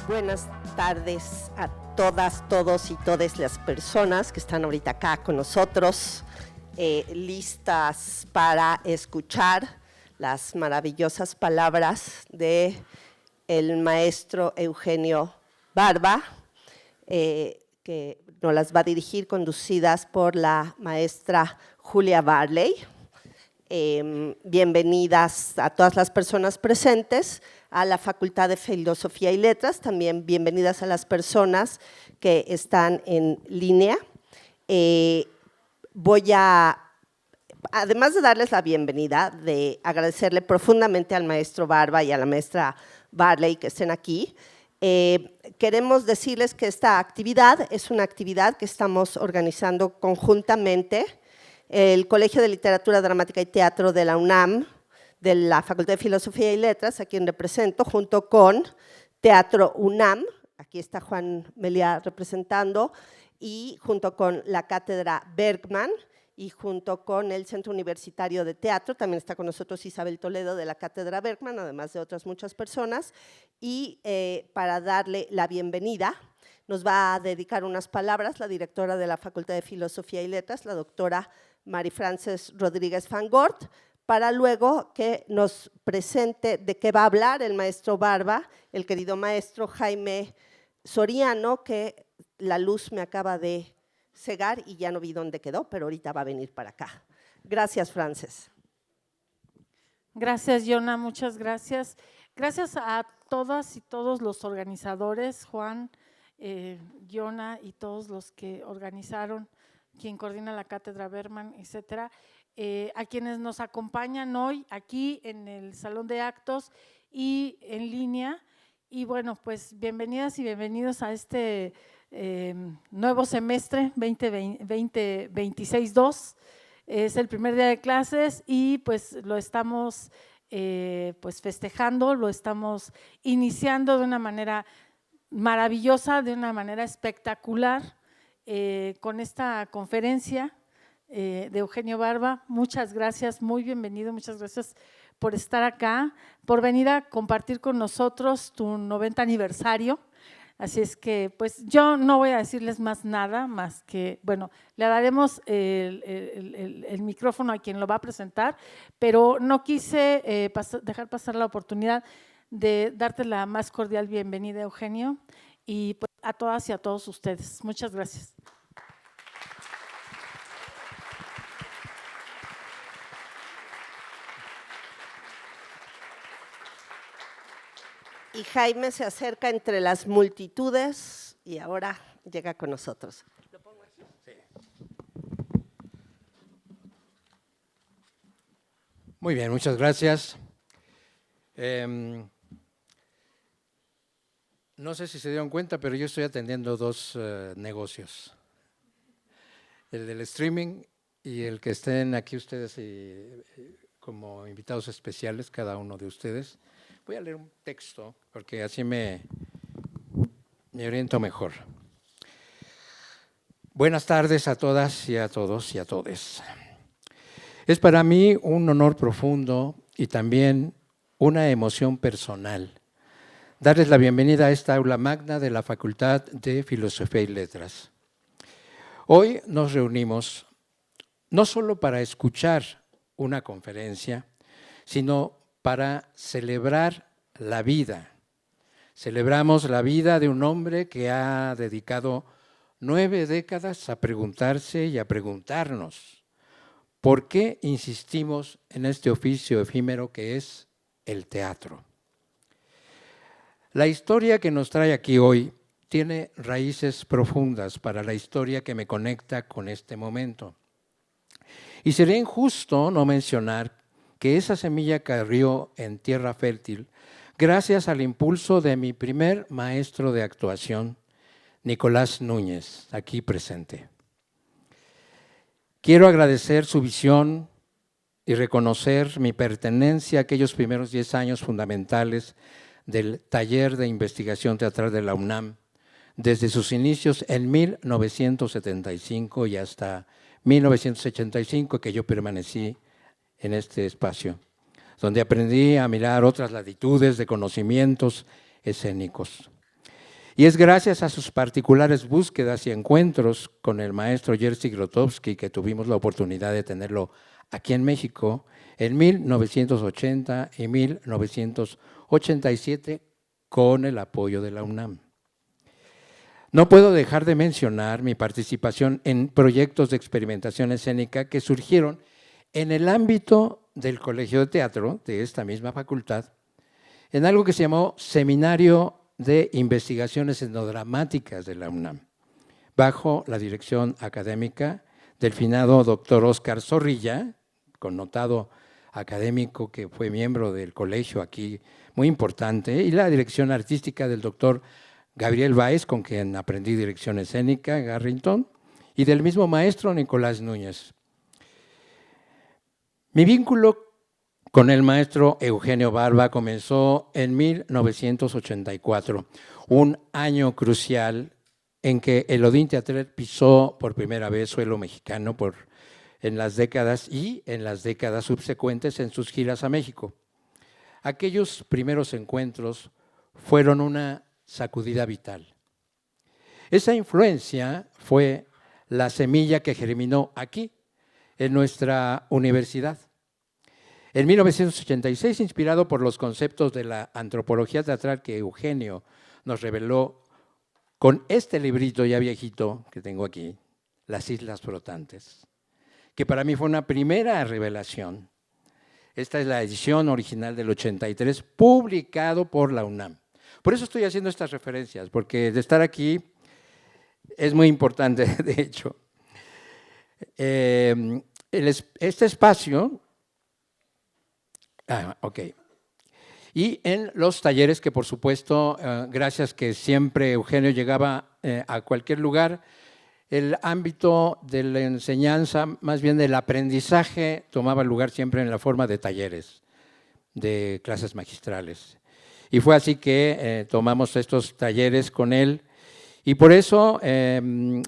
Buenas tardes a todas, todos y todas las personas que están ahorita acá con nosotros, listas para escuchar las maravillosas palabras de el maestro Eugenio Barba, que nos las va a dirigir, conducidas por la maestra Julia Barley. Bienvenidas a todas las personas presentes a la Facultad de Filosofía y Letras, también bienvenidas a las personas que están en línea. Además de darles la bienvenida, de agradecerle profundamente al maestro Barba y a la maestra Barley que estén aquí, queremos decirles que esta actividad es una actividad que estamos organizando conjuntamente el Colegio de Literatura Dramática y Teatro de la UNAM, de la Facultad de Filosofía y Letras, a quien represento, junto con Teatro UNAM, aquí está Juan Meliá representando, y junto con la Cátedra Bergman, y junto con el Centro Universitario de Teatro, también está con nosotros Isabel Toledo de la Cátedra Bergman, además de otras muchas personas, y para darle la bienvenida, nos va a dedicar unas palabras la directora de la Facultad de Filosofía y Letras, la doctora Mary Frances Rodríguez Van Gort, para luego que nos presente de qué va a hablar el maestro Barba, el querido maestro Jaime Soriano, que la luz me acaba de cegar y ya no vi dónde quedó, pero ahorita va a venir para acá. Gracias, Frances. Gracias, Yona, muchas gracias. Gracias a todas y todos los organizadores, Juan, Yona y todos los que organizaron, quien coordina la Cátedra Bergman, etcétera, a quienes nos acompañan hoy aquí en el Salón de Actos y en línea. Y bueno, pues bienvenidas y bienvenidos a este nuevo semestre 2026-2. Es el primer día de clases y pues lo estamos pues festejando, lo estamos iniciando de una manera maravillosa, de una manera espectacular, con esta conferencia de Eugenio Barba. Muchas gracias, muy bienvenido, muchas gracias por estar acá, por venir a compartir con nosotros tu 90 aniversario. Así es que, pues, yo no voy a decirles más nada, más que, bueno, le daremos el micrófono a quien lo va a presentar, pero no quise dejar pasar la oportunidad de darte la más cordial bienvenida, Eugenio, y pues, a todas y a todos ustedes. Muchas gracias. Y Jaime se acerca entre las multitudes y ahora llega con nosotros. ¿Lo pongo aquí? Sí. Muy bien, muchas gracias. No sé si se dieron cuenta, pero yo estoy atendiendo dos negocios. El del streaming y el que estén aquí ustedes como invitados especiales, cada uno de ustedes. Voy a leer un texto porque así me oriento mejor. Buenas tardes a todas y a todos y a todes. Es para mí un honor profundo y también una emoción personal darles la bienvenida a esta aula magna de la Facultad de Filosofía y Letras. Hoy nos reunimos no solo para escuchar una conferencia, sino para celebrar la vida. Celebramos la vida de un hombre que ha dedicado 9 décadas a preguntarse y a preguntarnos ¿por qué insistimos en este oficio efímero que es el teatro? La historia que nos trae aquí hoy tiene raíces profundas para la historia que me conecta con este momento. Y sería injusto no mencionar que esa semilla cayó en tierra fértil gracias al impulso de mi primer maestro de actuación, Nicolás Núñez, aquí presente. Quiero agradecer su visión y reconocer mi pertenencia a aquellos primeros 10 años fundamentales del taller de investigación teatral de la UNAM, desde sus inicios en 1975 y hasta 1985, que yo permanecí en este espacio, donde aprendí a mirar otras latitudes de conocimientos escénicos. Y es gracias a sus particulares búsquedas y encuentros con el maestro Jerzy Grotowski que tuvimos la oportunidad de tenerlo aquí en México en 1980 y 1987 con el apoyo de la UNAM. No puedo dejar de mencionar mi participación en proyectos de experimentación escénica que surgieron en el ámbito del Colegio de Teatro de esta misma facultad, en algo que se llamó Seminario de Investigaciones Etnodramáticas de la UNAM, bajo la dirección académica del finado doctor Óscar Zorrilla, connotado académico que fue miembro del colegio aquí, muy importante, y la dirección artística del doctor Gabriel Báez, con quien aprendí dirección escénica, Garrington, y del mismo maestro Nicolás Núñez. Mi vínculo con el maestro Eugenio Barba comenzó en 1984, un año crucial en que el Odín Teatral pisó por primera vez suelo mexicano en las décadas subsecuentes en sus giras a México. Aquellos primeros encuentros fueron una sacudida vital. Esa influencia fue la semilla que germinó aquí, en nuestra universidad. En 1986, inspirado por los conceptos de la antropología teatral que Eugenio nos reveló con este librito ya viejito que tengo aquí, Las Islas Flotantes, que para mí fue una primera revelación. Esta es la edición original del 83, publicado por la UNAM. Por eso estoy haciendo estas referencias, porque de estar aquí es muy importante, de hecho. Este espacio, ok. Y en los talleres que, por supuesto, gracias que siempre Eugenio llegaba a cualquier lugar, el ámbito de la enseñanza, más bien del aprendizaje, tomaba lugar siempre en la forma de talleres, de clases magistrales. Y fue así que tomamos estos talleres con él y por eso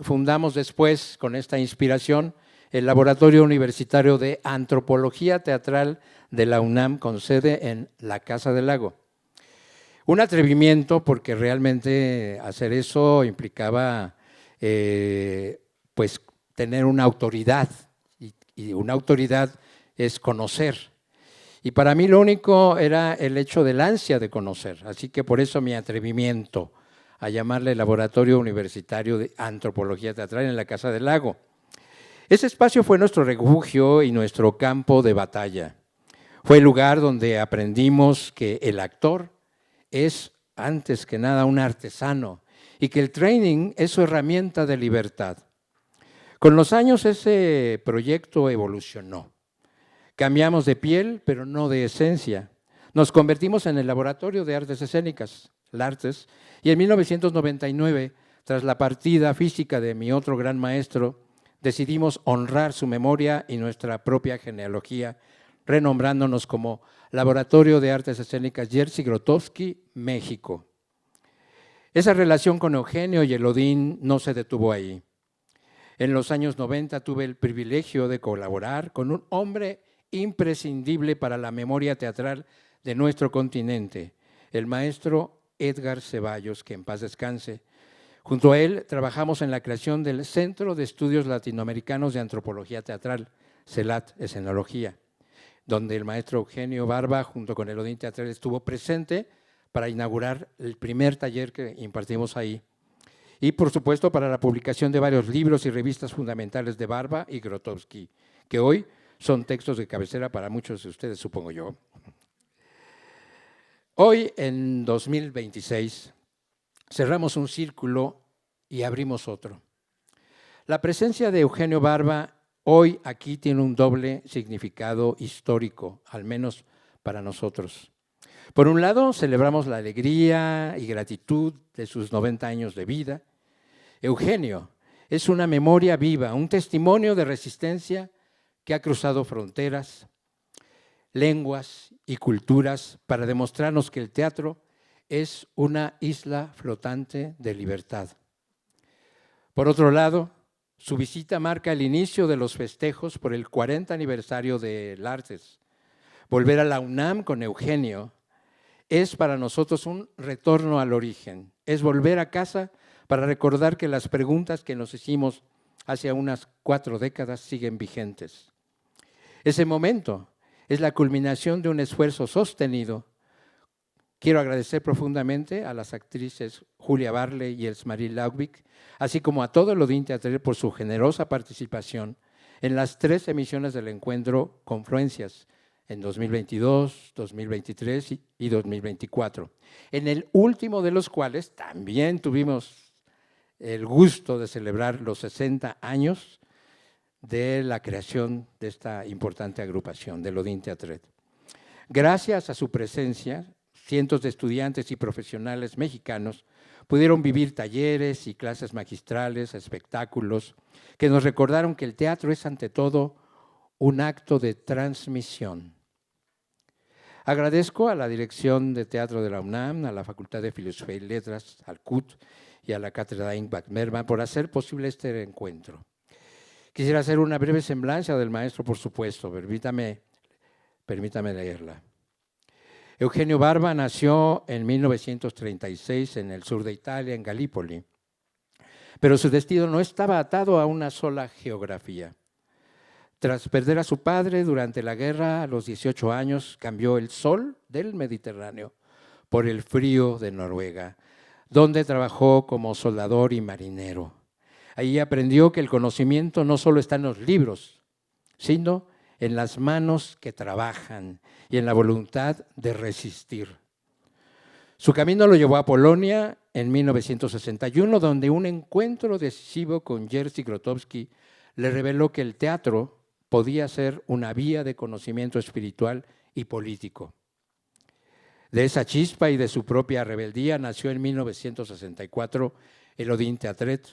fundamos después, con esta inspiración, el Laboratorio Universitario de Antropología Teatral de la UNAM, con sede en la Casa del Lago. Un atrevimiento porque realmente hacer eso implicaba pues tener una autoridad y una autoridad es conocer. Y para mí lo único era el hecho del ansia de conocer, así que por eso mi atrevimiento a llamarle Laboratorio Universitario de Antropología Teatral en la Casa del Lago. Ese espacio fue nuestro refugio y nuestro campo de batalla. Fue el lugar donde aprendimos que el actor es, antes que nada, un artesano y que el training es su herramienta de libertad. Con los años ese proyecto evolucionó. Cambiamos de piel, pero no de esencia. Nos convertimos en el Laboratorio de Artes Escénicas, LARTES, y en 1999, tras la partida física de mi otro gran maestro, decidimos honrar su memoria y nuestra propia genealogía, renombrándonos como Laboratorio de Artes Escénicas Jerzy Grotowski, México. Esa relación con Eugenio y el Odín no se detuvo ahí. En los años 90 tuve el privilegio de colaborar con un hombre imprescindible para la memoria teatral de nuestro continente, el maestro Edgar Ceballos, que en paz descanse. Junto a él trabajamos en la creación del Centro de Estudios Latinoamericanos de Antropología Teatral, CELAT, Escenología, donde el maestro Eugenio Barba, junto con el Odín Teatral, estuvo presente para inaugurar el primer taller que impartimos ahí. Y, por supuesto, para la publicación de varios libros y revistas fundamentales de Barba y Grotowski, que hoy son textos de cabecera para muchos de ustedes, supongo yo. Hoy, en 2026, cerramos un círculo y abrimos otro. La presencia de Eugenio Barba hoy aquí tiene un doble significado histórico, al menos para nosotros. Por un lado, celebramos la alegría y gratitud de sus 90 años de vida. Eugenio es una memoria viva, un testimonio de resistencia que ha cruzado fronteras, lenguas y culturas para demostrarnos que el teatro es una isla flotante de libertad. Por otro lado, su visita marca el inicio de los festejos por el 40 aniversario de LARTES. Volver a la UNAM con Eugenio es para nosotros un retorno al origen, es volver a casa para recordar que las preguntas que nos hicimos hace unas 4 décadas siguen vigentes. Ese momento es la culminación de un esfuerzo sostenido. Quiero agradecer profundamente a las actrices Julia Barley y Elsmarie Laubig, así como a todo el Odín Teatral por su generosa participación en las 3 emisiones del encuentro Confluencias, en 2022, 2023 y 2024, en el último de los cuales también tuvimos el gusto de celebrar los 60 años de la creación de esta importante agrupación, del Odín Teatret. Gracias a su presencia, cientos de estudiantes y profesionales mexicanos pudieron vivir talleres y clases magistrales, espectáculos, que nos recordaron que el teatro es ante todo un acto de transmisión. Agradezco a la Dirección de Teatro de la UNAM, a la Facultad de Filosofía y Letras, al CUT y a la Cátedra Ingmar Bergman por hacer posible este encuentro. Quisiera hacer una breve semblanza del maestro, por supuesto, permítame leerla. Eugenio Barba nació en 1936 en el sur de Italia, en Galípoli, pero su destino no estaba atado a una sola geografía. Tras perder a su padre durante la guerra, a los 18 años, cambió el sol del Mediterráneo por el frío de Noruega, donde trabajó como soldador y marinero. Allí aprendió que el conocimiento no solo está en los libros, sino en las manos que trabajan y en la voluntad de resistir. Su camino lo llevó a Polonia en 1961, donde un encuentro decisivo con Jerzy Grotowski le reveló que el teatro podía ser una vía de conocimiento espiritual y político. De esa chispa y de su propia rebeldía nació en 1964 el Odín Teatret,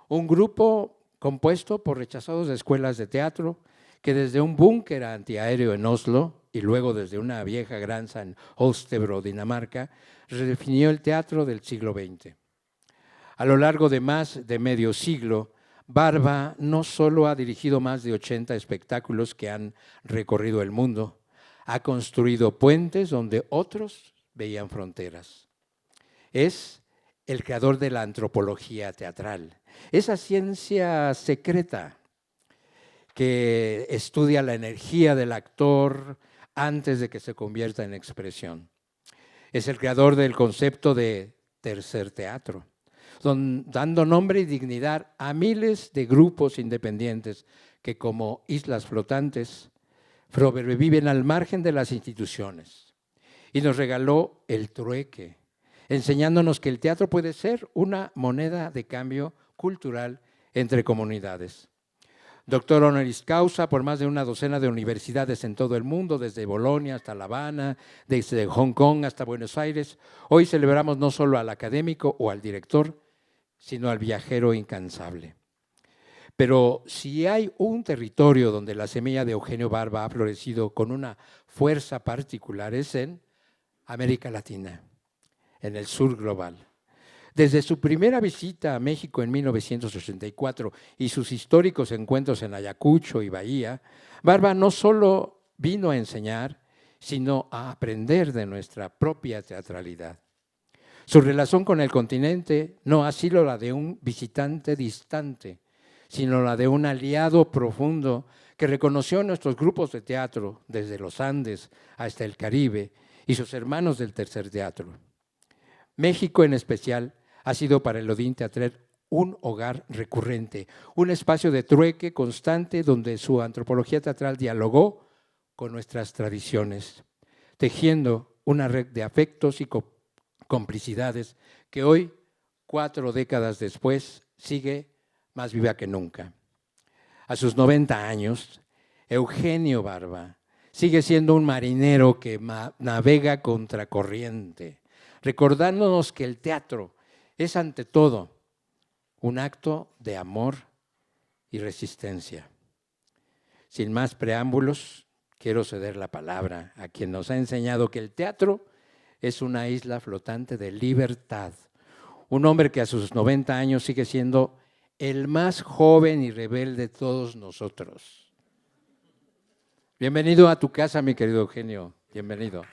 un grupo compuesto por rechazados de escuelas de teatro que desde un búnker antiaéreo en Oslo y luego desde una vieja granja en Holstebro, Dinamarca, redefinió el teatro del siglo XX. A lo largo de más de medio siglo, Barba no solo ha dirigido más de 80 espectáculos que han recorrido el mundo, ha construido puentes donde otros veían fronteras. Es el creador de la antropología teatral, esa ciencia secreta que estudia la energía del actor antes de que se convierta en expresión. Es el creador del concepto de tercer teatro, dando nombre y dignidad a miles de grupos independientes que como islas flotantes sobreviven al margen de las instituciones. Y nos regaló el trueque, enseñándonos que el teatro puede ser una moneda de cambio cultural entre comunidades. Doctor honoris causa por más de una docena de universidades en todo el mundo, desde Bolonia hasta La Habana, desde Hong Kong hasta Buenos Aires. Hoy celebramos no solo al académico o al director, sino al viajero incansable. Pero si hay un territorio donde la semilla de Eugenio Barba ha florecido con una fuerza particular es en América Latina, en el sur global. Desde su primera visita a México en 1984 y sus históricos encuentros en Ayacucho y Bahía, Barba no solo vino a enseñar, sino a aprender de nuestra propia teatralidad. Su relación con el continente no ha sido la de un visitante distante, sino la de un aliado profundo que reconoció nuestros grupos de teatro, desde los Andes hasta el Caribe, y sus hermanos del tercer teatro. México en especial ha sido para el Odín Teatret un hogar recurrente, un espacio de trueque constante donde su antropología teatral dialogó con nuestras tradiciones, tejiendo una red de afectos y complicidades que hoy, 4 décadas después, sigue más viva que nunca. A sus 90 años, Eugenio Barba sigue siendo un marinero que navega contracorriente, recordándonos que el teatro es ante todo un acto de amor y resistencia. Sin más preámbulos, quiero ceder la palabra a quien nos ha enseñado que el teatro es una isla flotante de libertad. Un hombre que a sus 90 años sigue siendo el más joven y rebelde de todos nosotros. Bienvenido a tu casa, mi querido Eugenio. Bienvenido.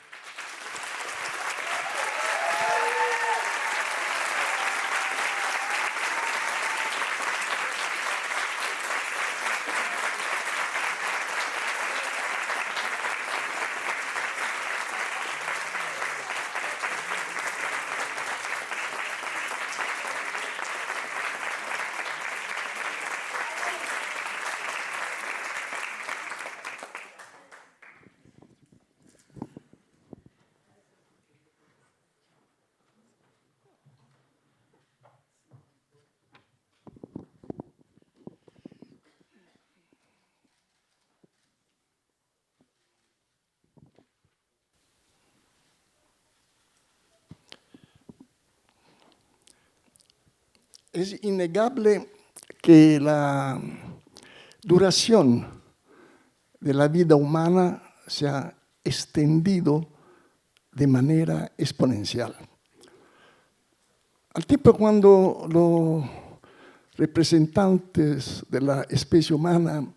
es innegable que la duración de la vida humana se ha extendido de manera exponencial. Al tiempo cuando los representantes de la especie humana,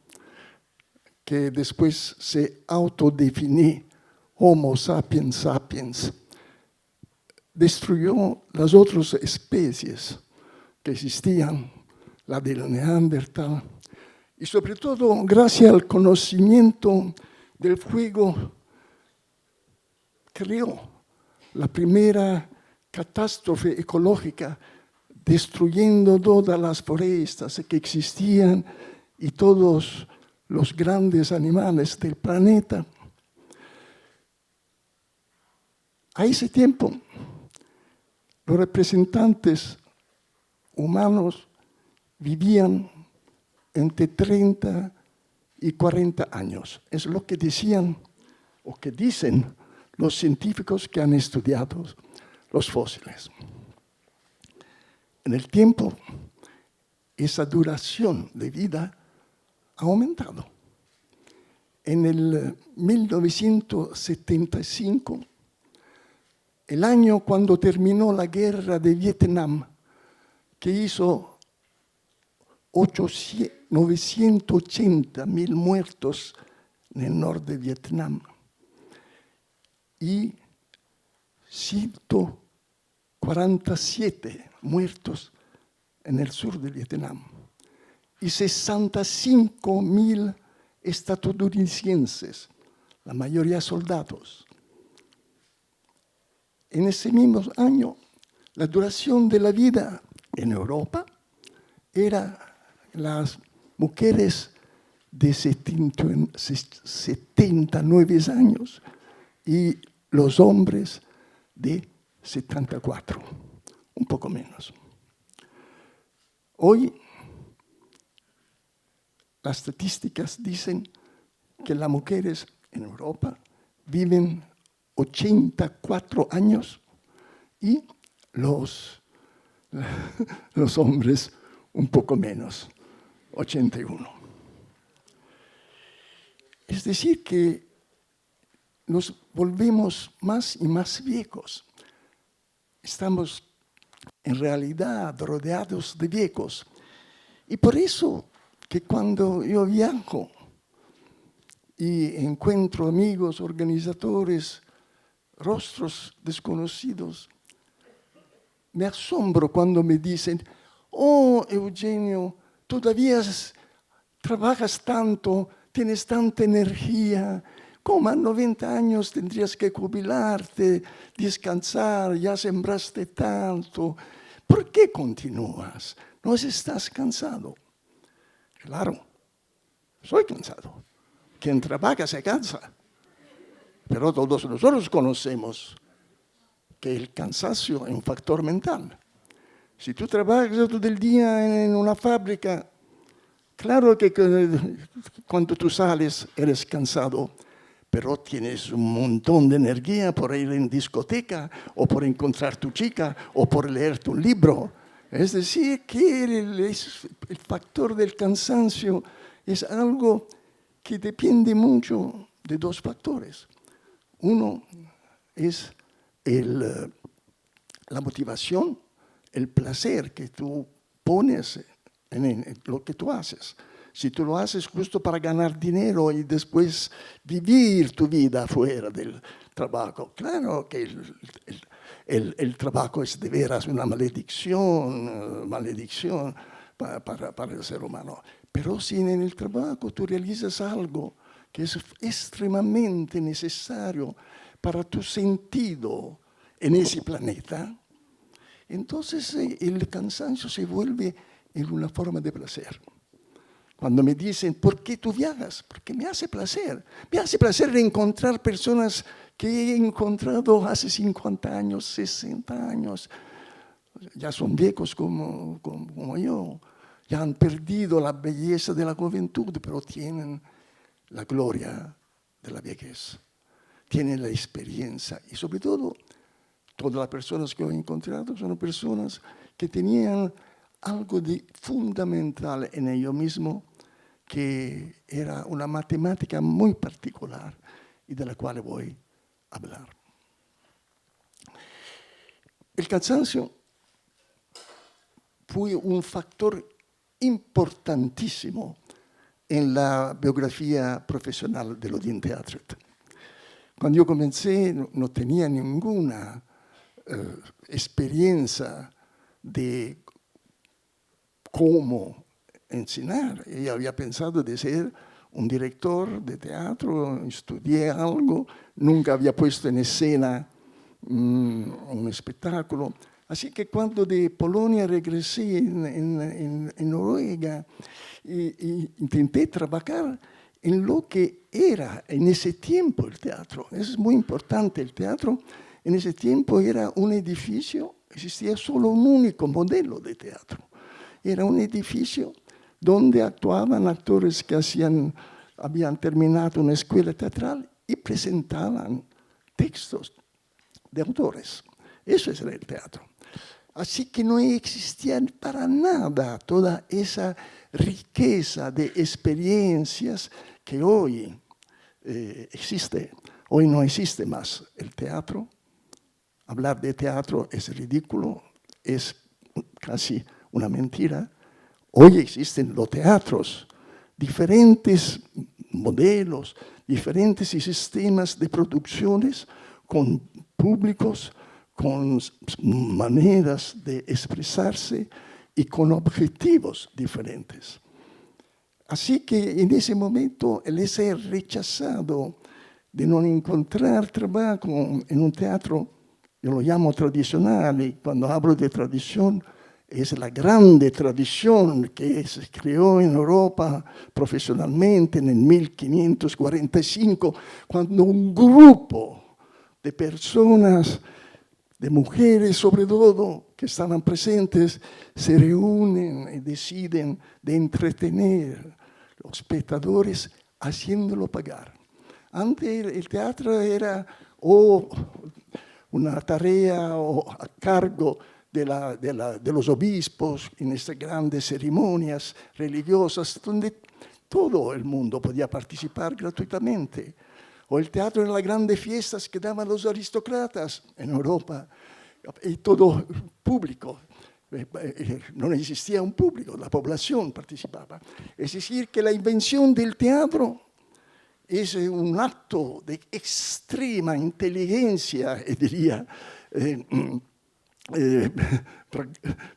que después se autodefiní Homo sapiens sapiens, destruyó las otras especies que existían, la del Neandertal, y sobre todo gracias al conocimiento del fuego, creó la primera catástrofe ecológica, destruyendo todas las forestas que existían y todos los grandes animales del planeta. A ese tiempo, los representantes humanos vivían entre 30 y 40 años. Es lo que decían o que dicen los científicos que han estudiado los fósiles. En el tiempo, esa duración de vida ha aumentado. En el 1975, el año cuando terminó la guerra de Vietnam, que hizo 980.000 muertos en el norte de Vietnam y 147 muertos en el sur de Vietnam y 65.000 estadounidenses, la mayoría soldados. En ese mismo año, la duración de la vida en Europa era las mujeres de 79 años y los hombres de 74, un poco menos. Hoy, las estadísticas dicen que las mujeres en Europa viven 84 años y los hombres un poco menos, 81. Es decir, que nos volvemos más y más viejos. Estamos en realidad rodeados de viejos. Y por eso que cuando yo viajo y encuentro amigos, organizadores, rostros desconocidos, me asombro cuando me dicen: oh, Eugenio, todavía trabajas tanto, tienes tanta energía, como a 90 años tendrías que jubilarte, descansar, ya sembraste tanto. ¿Por qué continúas? ¿No estás cansado? Claro, soy cansado. Quien trabaja se cansa. Pero todos nosotros conocemos que el cansancio es un factor mental. Si tú trabajas todo el día en una fábrica, claro que cuando tú sales eres cansado, pero tienes un montón de energía por ir en discoteca, o por encontrar tu chica, o por leer tu libro. Es decir, que el factor del cansancio es algo que depende mucho de dos factores. Uno es la motivación, el placer que tú pones en lo que tú haces. Si tú lo haces justo para ganar dinero y después vivir tu vida fuera del trabajo, claro que el trabajo es de veras una maldición para el ser humano. Pero si en el trabajo tú realizas algo que es extremadamente necesario para tu sentido en ese planeta, entonces el cansancio se vuelve en una forma de placer. Cuando me dicen: ¿por qué tú viajas? Porque me hace placer. Me hace placer encontrar personas que he encontrado hace 50 años, 60 años. Ya son viejos como yo. Ya han perdido la belleza de la juventud, pero tienen la gloria de la vejez. Tienen la experiencia. Y sobre todo, todas las personas que he encontrado son personas que tenían algo de fundamental en ello mismo, que era una matemática muy particular y de la cual voy a hablar. El cansancio fue un factor importantísimo en la biografía profesional de l'Odin Theatret. Cuando yo comencé no tenía ninguna experiencia de cómo enseñar. Yo había pensado de ser un director de teatro, estudié algo, nunca había puesto en escena un espectáculo. Así que cuando de Polonia regresé en Noruega, intenté trabajar en lo que era en ese tiempo el teatro. Eso es muy importante. El teatro en ese tiempo era un edificio, existía solo un único modelo de teatro. Era un edificio donde actuaban actores que habían terminado una escuela teatral y presentaban textos de autores. Eso era el teatro. Así que no existía para nada toda esa riqueza de experiencias que hoy existe. Hoy no existe más el teatro. Hablar de teatro es ridículo, es casi una mentira. Hoy existen los teatros, diferentes modelos, diferentes sistemas de producciones con públicos, con maneras de expresarse y con objetivos diferentes. Así que en ese momento el ser rechazado de no encontrar trabajo en un teatro, yo lo llamo tradicional, y cuando hablo de tradición es la grande tradición que se creó en Europa profesionalmente en el 1545, cuando un grupo de personas, de mujeres sobre todo, que estaban presentes, se reúnen y deciden de entretener a los espectadores haciéndolo pagar. Antes el teatro era una tarea a cargo de los obispos en estas grandes ceremonias religiosas, donde todo el mundo podía participar gratuitamente. O el teatro en las grandes fiestas que daban los aristócratas en Europa, y todo público. No existía un público, la población participaba. Es decir, que la invención del teatro es un acto de extrema inteligencia, diría,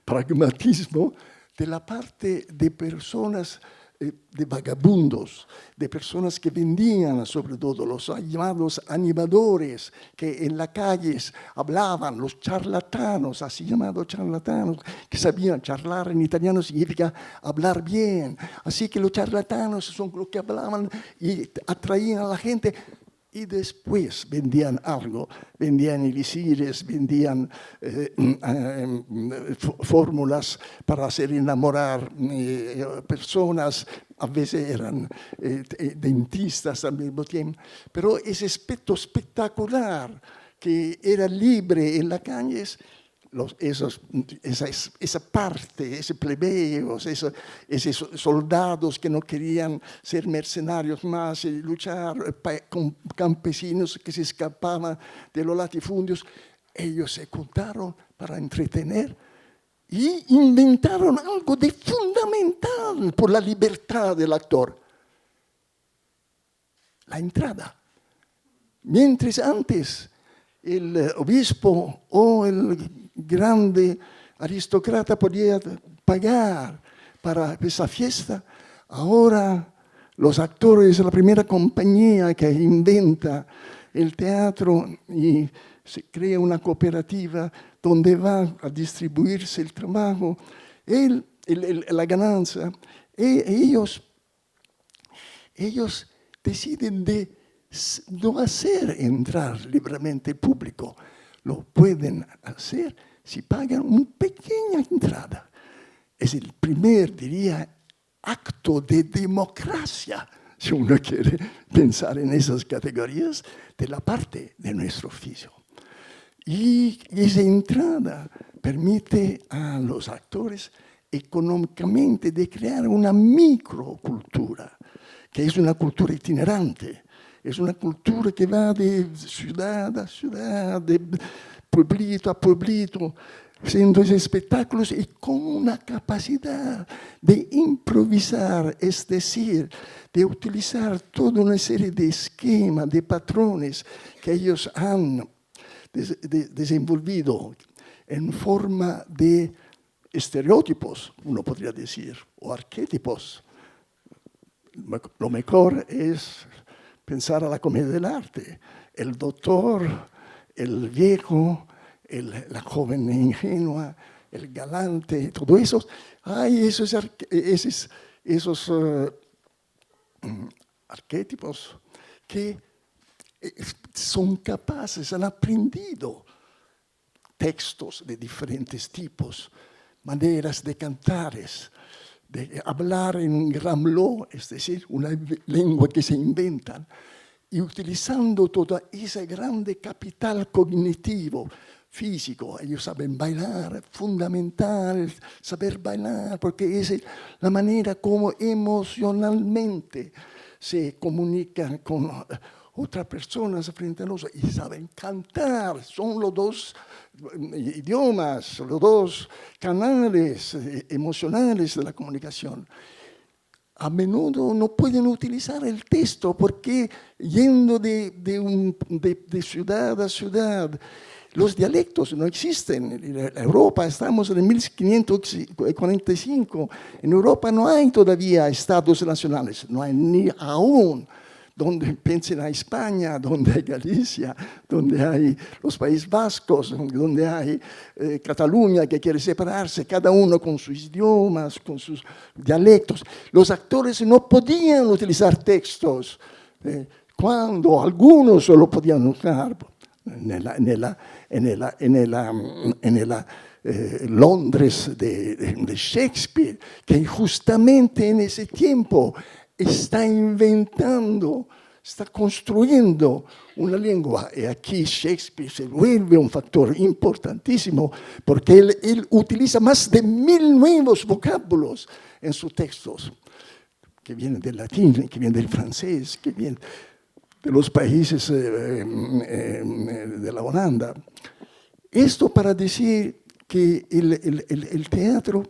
pragmatismo de la parte de personas, de vagabundos, de personas que vendían, sobre todo los llamados animadores, que en las calles hablaban, los charlatanos, así llamados charlatanos, que sabían charlar en italiano significa hablar bien. Así que los charlatanos son los que hablaban y atraían a la gente. Y después vendían algo, vendían elixires, vendían fórmulas para hacer enamorar personas, a veces eran dentistas al mismo tiempo. Pero ese aspecto espectacular que era libre en las calles, esa parte, esos plebeyos, esos soldados que no querían ser mercenarios más y luchar con campesinos que se escapaban de los latifundios, ellos se juntaron para entretener y inventaron algo de fundamental por la libertad del actor: la entrada. Mientras antes el obispo o el grande aristócrata podía pagar para esa fiesta, ahora los actores, la primera compañía que inventa el teatro y se crea una cooperativa donde va a distribuirse el trabajo, la ganancia, ellos deciden de no hacer entrar libremente el público. Lo pueden hacer si pagan una pequeña entrada. Es el primer, diría, acto de democracia, si uno quiere pensar en esas categorías, de la parte de nuestro oficio. Y esa entrada permite a los actores económicamente de crear una microcultura, que es una cultura itinerante, es una cultura que va de ciudad a ciudad, de pueblito a pueblito, haciendo espectáculos y con una capacidad de improvisar, es decir, de utilizar toda una serie de esquemas, de patrones que ellos han desenvolvido en forma de estereotipos, uno podría decir, o arquetipos. Lo mejor es pensar a la comedia del arte, el doctor, el viejo, la joven ingenua, el galante, todo eso. Hay esos arquetipos que son capaces, han aprendido textos de diferentes tipos, maneras de cantares, de hablar en un gramlo, es decir, una lengua que se inventan, y utilizando todo ese grande capital cognitivo, físico. Ellos saben bailar, fundamental saber bailar, porque es la manera como emocionalmente se comunican con otras personas frente a nosotros, y saben cantar. Son los dos idiomas, los dos canales emocionales de la comunicación. A menudo no pueden utilizar el texto porque yendo de ciudad a ciudad, los dialectos no existen. En Europa estamos en 1545. En Europa no hay todavía estados nacionales, no hay ni aún. Donde piensen a España, donde hay Galicia, donde hay los Países Vascos, donde hay Cataluña que quiere separarse, cada uno con sus idiomas, con sus dialectos. Los actores no podían utilizar textos, cuando algunos solo podían usar en el Londres de Shakespeare, que justamente en ese tiempo está inventando, está construyendo una lengua. Y aquí Shakespeare se vuelve un factor importantísimo porque él utiliza más de 1000 nuevos vocábulos en sus textos, que vienen del latín, que vienen del francés, que vienen de los países de la Holanda. Esto para decir que el teatro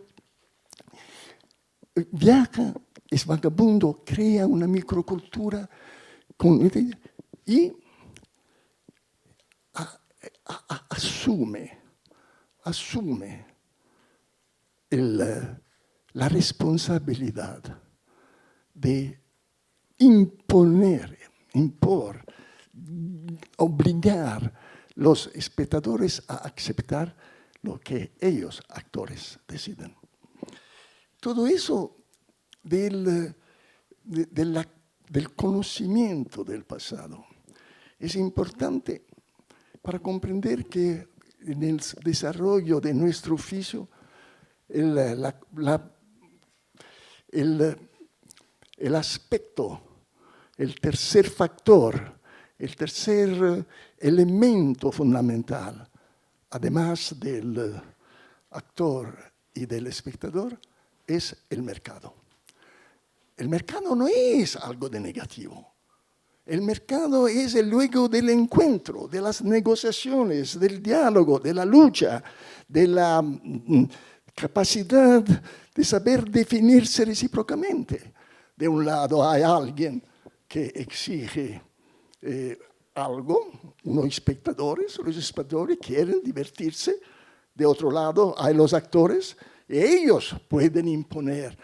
viaja, es vagabundo, crea una microcultura y asume la responsabilidad de obligar los espectadores a aceptar lo que ellos, actores, deciden. Todo eso del conocimiento del pasado es importante para comprender que en el desarrollo de nuestro oficio el aspecto, el tercer factor, el tercer elemento fundamental, además del actor y del espectador, es el mercado. El mercado no es algo de negativo. El mercado es el luego del encuentro, de las negociaciones, del diálogo, de la lucha, de la capacidad de saber definirse recíprocamente. De un lado hay alguien que exige algo, los espectadores quieren divertirse. De otro lado hay los actores, y ellos pueden imponer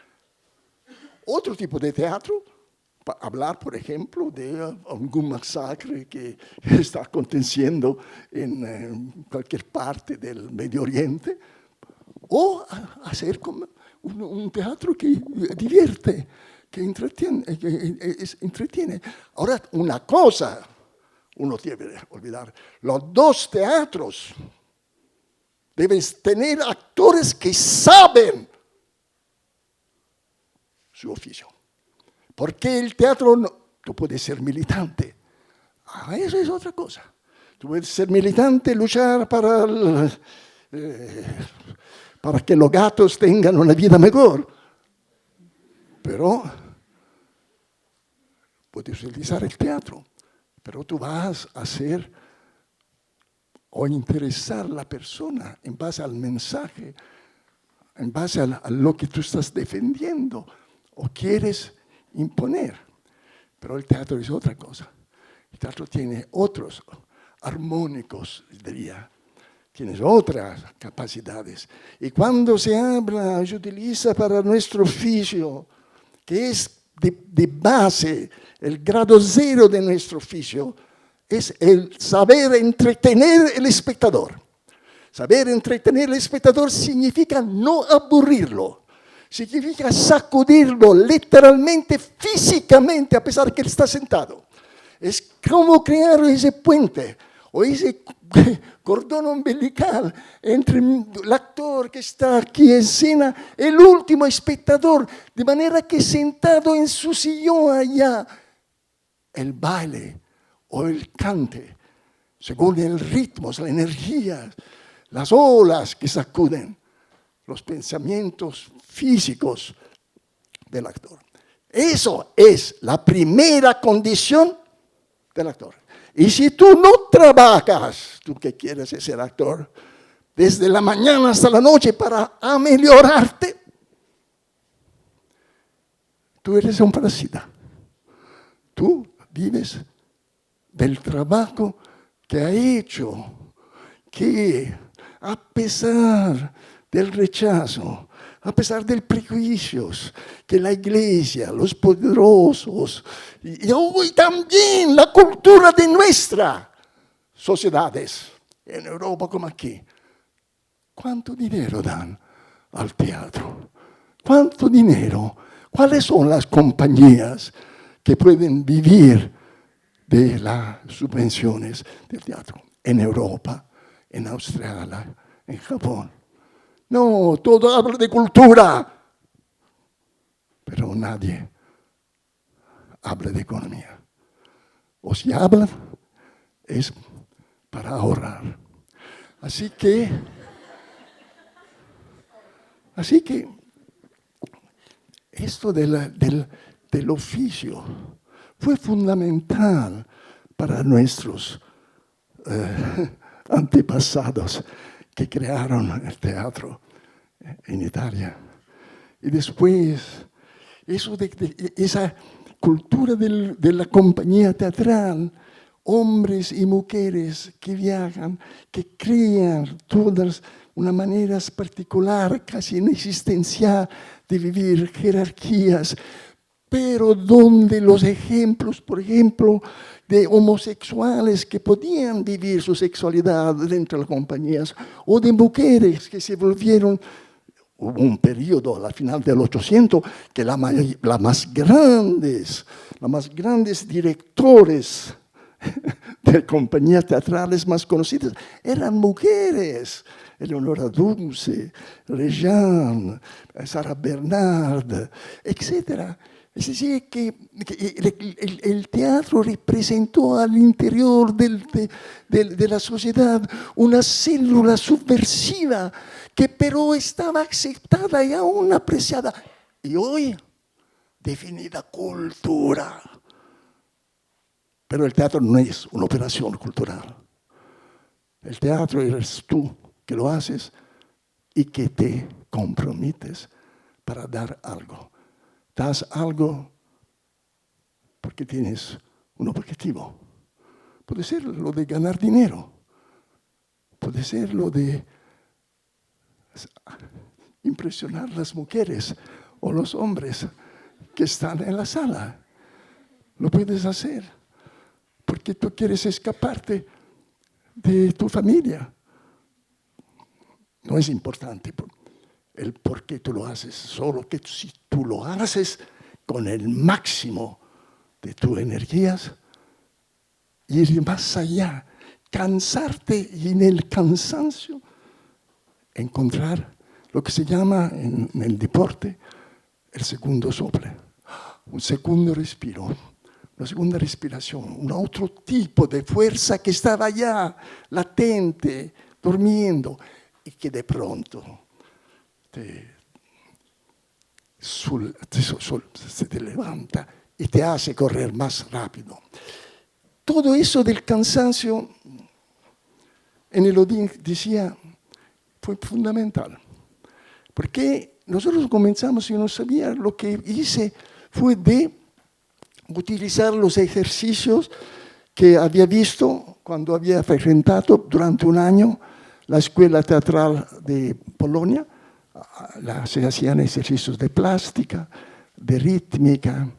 otro tipo de teatro, para hablar, por ejemplo, de algún masacre que está aconteciendo en cualquier parte del Medio Oriente, o hacer como un teatro que divierte, que entretiene. Ahora, una cosa uno debe olvidar, los dos teatros deben tener actores que saben su oficio. Porque el teatro, tú puedes ser militante. Eso es otra cosa. Tú puedes ser militante, luchar para para que los gatos tengan una vida mejor. Pero puedes utilizar el teatro, pero tú vas a hacer o interesar a la persona en base al mensaje, en base a lo que tú estás defendiendo o quieres imponer. Pero el teatro es otra cosa. El teatro tiene otros armónicos, diría. Tienes otras capacidades. Y cuando se habla, se utiliza para nuestro oficio, que es de base, el grado cero de nuestro oficio, es el saber entretener al espectador. Saber entretener al espectador significa no aburrirlo, significa sacudirlo literalmente, físicamente, a pesar de que él está sentado. Es como crear ese puente o ese cordón umbilical entre el actor que está aquí en escena, el último espectador, de manera que sentado en su sillón allá, el baile o el cante, según el ritmo, la energía, las olas que sacuden, los pensamientos físicos del actor. Eso es la primera condición del actor. Y si tú no trabajas, tú que quieres ser actor, desde la mañana hasta la noche para ameliorarte, tú eres un parásita. Tú vives del trabajo que ha hecho, que a pesar del rechazo, a pesar de los prejuicios que la iglesia, los poderosos y hoy también la cultura de nuestras sociedades, en Europa como aquí, ¿cuánto dinero dan al teatro? ¿Cuánto dinero? ¿Cuáles son las compañías que pueden vivir de las subvenciones del teatro? En Europa, en Australia, en Japón. No, todo habla de cultura, pero nadie habla de economía. O si hablan, es para ahorrar. Así que esto del oficio fue fundamental para nuestros antepasados que crearon el teatro en Italia. Y después, esa cultura de la compañía teatral, hombres y mujeres que viajan, que crean todas una manera particular, casi inexistencial, de vivir jerarquías, pero donde los ejemplos, por ejemplo, de homosexuales que podían vivir su sexualidad dentro de las compañías, o de mujeres que se volvieron, hubo un periodo al final del 800 que las más grandes directores de compañías teatrales más conocidas eran mujeres. Eleonora Duse, Regine, Sarah Bernard, etc. Es decir, que el teatro representó al interior de la sociedad una célula subversiva que pero estaba aceptada y aún apreciada. Y hoy, definida cultura. Pero el teatro no es una operación cultural. El teatro eres tú que lo haces y que te comprometes para dar algo. Das algo porque tienes un objetivo. Puede ser lo de ganar dinero. Puede ser lo de impresionar a las mujeres o los hombres que están en la sala. Lo puedes hacer porque tú quieres escaparte de tu familia. No es importante el por qué tú lo haces, solo que si tú lo haces con el máximo de tus energías, ir más allá, cansarte y en el cansancio encontrar lo que se llama en el deporte el segundo soplo, un segundo respiro, una segunda respiración, un otro tipo de fuerza que estaba allá, latente, durmiendo, y que de pronto se te levanta y te hace correr más rápido. Todo eso del cansancio, en Elodie decía, fue fundamental. Porque nosotros comenzamos, yo no sabía, lo que hice fue de utilizar los ejercicios que había visto cuando había frecuentado durante un año la Escuela Teatral de Polonia. Se hacían ejercicios de plástica, de rítmica,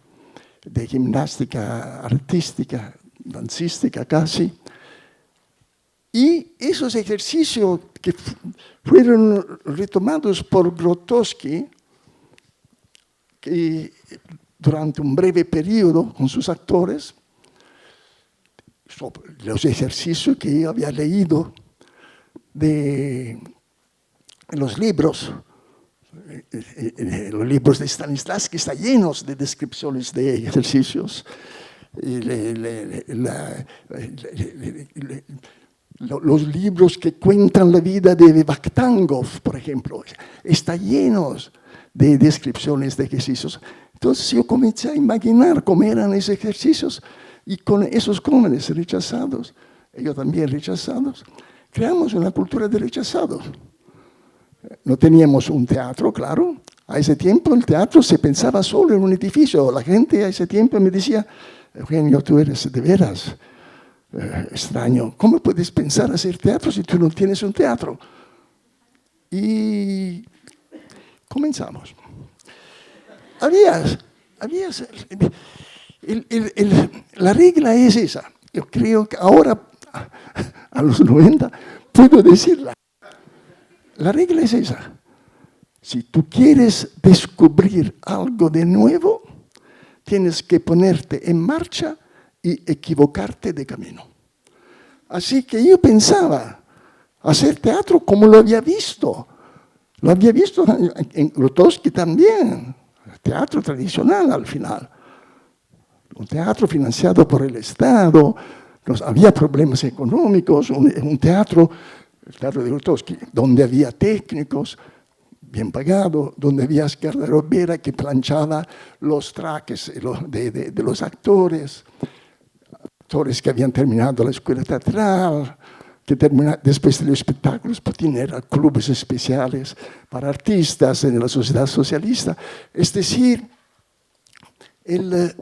de gimnástica artística, dancística casi. Y esos ejercicios que fueron retomados por Grotowski, que durante un breve periodo con sus actores, los ejercicios que yo había leído de los libros de Stanislavski están llenos de descripciones de ejercicios. Los libros que cuentan la vida de Vakhtangov, por ejemplo, están llenos de descripciones de ejercicios. Entonces yo comencé a imaginar cómo eran esos ejercicios y con esos jóvenes rechazados, ellos también rechazados, creamos una cultura de rechazados. No teníamos un teatro, claro. A ese tiempo el teatro se pensaba solo en un edificio. La gente a ese tiempo me decía, Eugenio, tú eres de veras extraño. ¿Cómo puedes pensar hacer teatro si tú no tienes un teatro? Y comenzamos. La regla es esa. Yo creo que ahora, a los 90, puedo decirla. La regla es esa. Si tú quieres descubrir algo de nuevo, tienes que ponerte en marcha y equivocarte de camino. Así que yo pensaba hacer teatro como lo había visto. Lo había visto en Grotowski también. Teatro tradicional al final. Un teatro financiado por el Estado. Había problemas económicos. Un teatro, el teatro de Grotowski, donde había técnicos bien pagados, donde había Scarla Robera que planchaba los trajes de los actores que habían terminado la escuela teatral, que después de los espectáculos tenían clubes especiales para artistas en la sociedad socialista. Es decir, el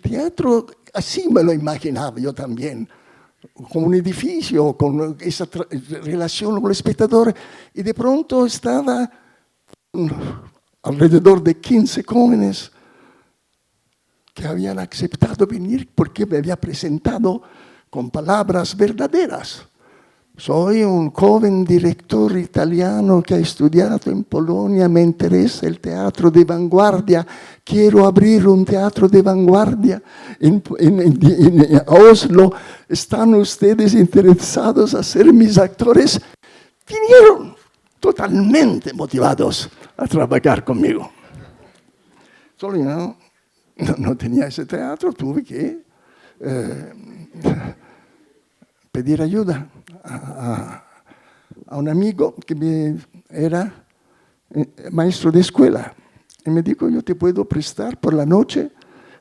teatro, así me lo imaginaba yo también, como un edificio, con esa relación con el espectador, y de pronto estaba alrededor de 15 jóvenes que habían aceptado venir porque me había presentado con palabras verdaderas. Soy un joven director italiano que ha estudiado en Polonia, me interesa el teatro de vanguardia, quiero abrir un teatro de vanguardia en Oslo. ¿Están ustedes interesados en ser mis actores? Vinieron totalmente motivados a trabajar conmigo. Solo yo no tenía ese teatro, tuve que pedir ayuda a un amigo que era maestro de escuela. Y me dijo, yo te puedo prestar por la noche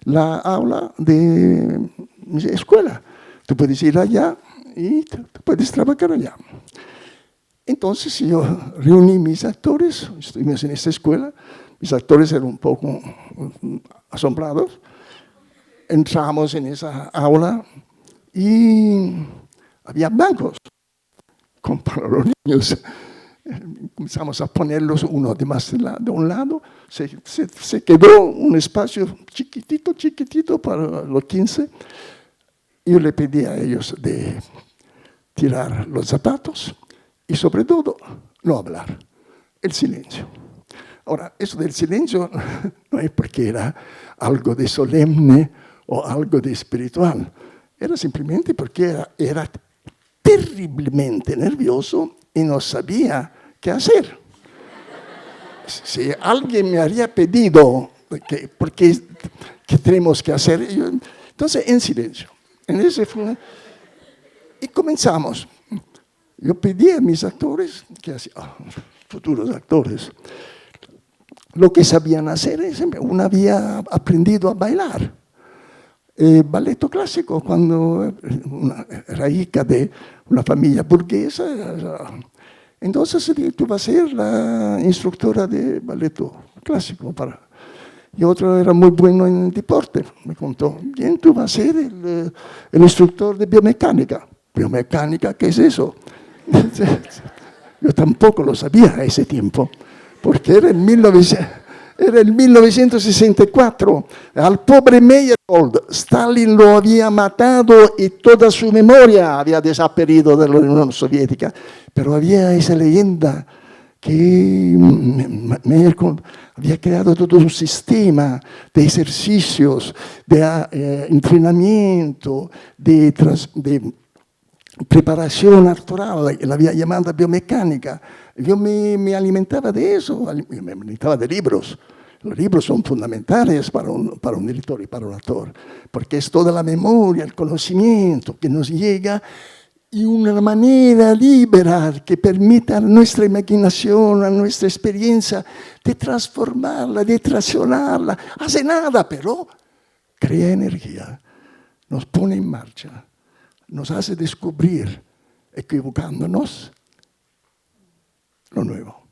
la aula de mi escuela. Tú puedes ir allá y puedes trabajar allá. Entonces yo reuní mis actores, estuvimos en esta escuela, mis actores eran un poco asombrados. Entramos en esa aula y había bancos para los niños. Comenzamos a ponerlos uno además de un lado. Se quedó un espacio chiquitito para los 15. Yo le pedí a ellos de tirar los zapatos y sobre todo no hablar, el silencio. Ahora, eso del silencio no es porque era algo de solemne o algo de espiritual. Era simplemente porque era terriblemente nervioso y no sabía qué hacer. Si alguien me habría pedido qué tenemos que hacer, entonces en silencio. En ese fue, Y comenzamos. Yo pedí a mis actores, futuros actores, lo que sabían hacer. Uno había aprendido a bailar. Balletto clásico, cuando era hija de una familia burguesa. Entonces tú vas a ser la instructora de balletto clásico. Y otro era muy bueno en deporte. Me contó, bien, tú vas a ser el instructor de biomecánica. ¿Biomecánica? ¿Qué es eso? Yo tampoco lo sabía a ese tiempo, porque era en 1964. Al pobre Meyerhold, Stalin lo había matado y toda su memoria había desaparecido de la Unión Soviética. Pero había esa leyenda que Meyerhold había creado todo un sistema de ejercicios, de entrenamiento, de preparación actoral, la había llamado biomecánica. Yo me alimentaba de eso, me alimentaba de libros. Los libros son fundamentales para un director y para un actor, porque es toda la memoria, el conocimiento que nos llega y una manera liberal que permita a nuestra imaginación, a nuestra experiencia, de transformarla, de traccionarla. Hace nada, pero crea energía, nos pone en marcha, nos hace descubrir, equivocándonos, lo nuevo.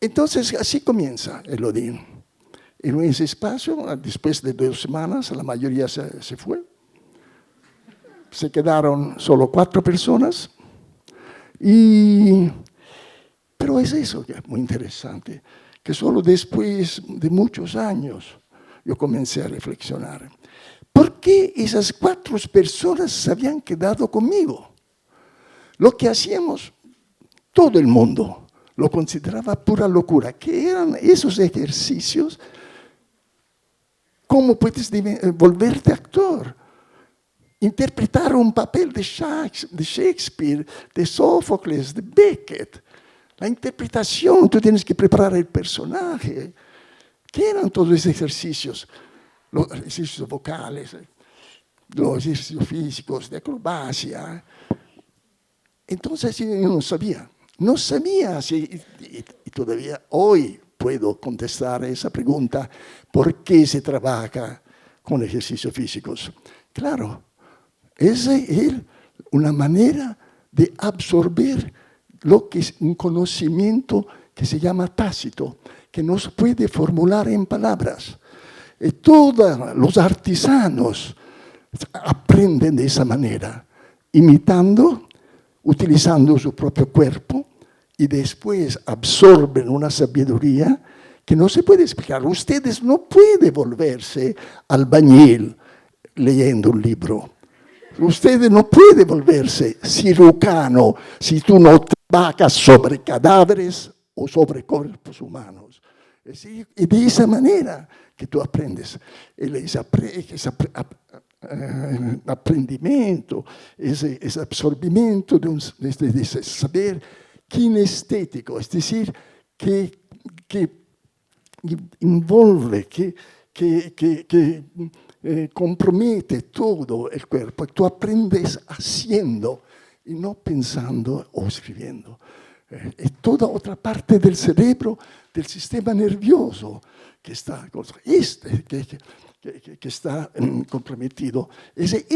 Entonces, así comienza el Odín. En ese espacio, después de 2 semanas, la mayoría se fue. Se quedaron solo 4 personas. Pero es eso que es muy interesante, que solo después de muchos años yo comencé a reflexionar. ¿Por qué esas 4 personas se habían quedado conmigo? Lo que hacíamos, todo el mundo lo consideraba pura locura. ¿Qué eran esos ejercicios? ¿Cómo puedes volverte actor? Interpretar un papel de Shakespeare, de Sófocles, de Beckett. La interpretación, tú tienes que preparar el personaje. ¿Qué eran todos esos ejercicios? Los ejercicios vocales, los ejercicios físicos, de acrobacia. Entonces yo no sabía si, y todavía hoy puedo contestar esa pregunta, ¿por qué se trabaja con ejercicios físicos? Claro, esa es una manera de absorber lo que es un conocimiento que se llama tácito, que no se puede formular en palabras. Todos los artesanos aprenden de esa manera, imitando, utilizando su propio cuerpo, y después absorben una sabiduría que no se puede explicar. Ustedes no pueden volverse albañil leyendo un libro. Ustedes no pueden volverse cirujano si tú no trabajas sobre cadáveres o sobre cuerpos humanos. Es decir, y de esa manera que tú aprendes. Ese aprendimiento, ese absorbimiento de ese saber kinestético, es decir, que envuelve, que compromete todo el cuerpo. Tú aprendes haciendo y no pensando o escribiendo. Es toda otra parte del cerebro, del sistema nervioso que está comprometido. Es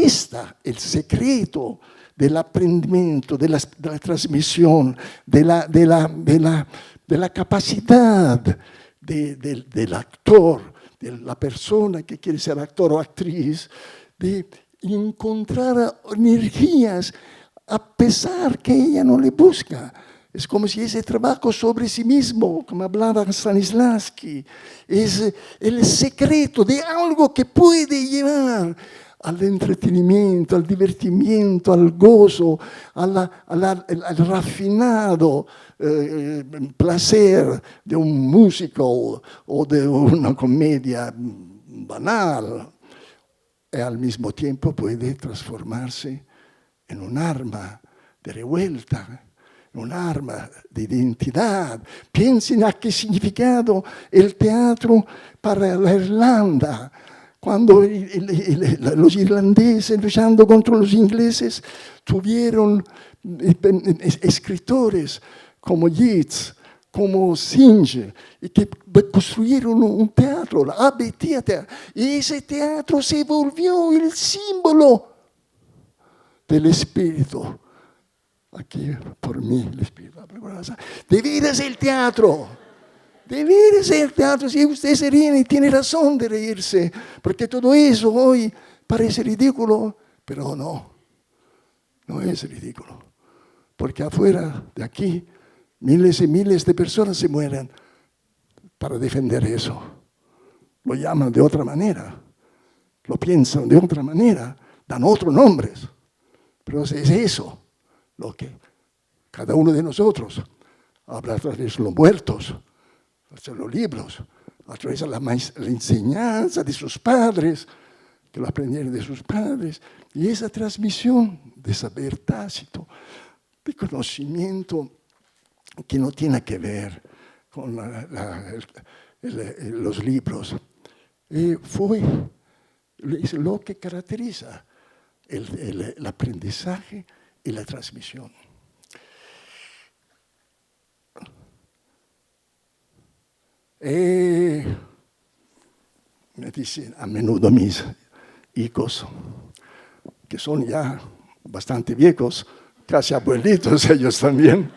el secreto del aprendimiento, de la transmisión, de la capacidad del actor, de la persona que quiere ser actor o actriz, de encontrar energías a pesar que ella no le busca. Es como si ese trabajo sobre sí mismo, como hablaba Stanislavski, es el secreto de algo que puede llevar al entretenimiento, al divertimiento, al gozo, al refinado placer de un musical o de una comedia banal. Y al mismo tiempo puede transformarse en un arma de revuelta, un arma de identidad. Piensen a qué significado el teatro para la Irlanda, Cuando los irlandeses luchando contra los ingleses tuvieron escritores como Yeats, como Synge, y que construyeron un teatro, la Abbey Theatre, y ese teatro se volvió el símbolo del espíritu. Aquí, por mí, el espíritu. De veras el teatro. De veras el teatro. Si usted se ríe y tiene razón de reírse, porque todo eso hoy parece ridículo, pero no es ridículo. Porque afuera de aquí, miles y miles de personas se mueren para defender eso. Lo llaman de otra manera, lo piensan de otra manera, dan otros nombres. Pero es eso lo que cada uno de nosotros habla a través de los muertos, a través de los libros, a través de la enseñanza de sus padres, que lo aprendieron de sus padres, y esa transmisión de saber tácito, de conocimiento que no tiene que ver con los libros, es lo que caracteriza el aprendizaje y la transmisión. Me dicen a menudo mis hijos, que son ya bastante viejos, casi abuelitos ellos también,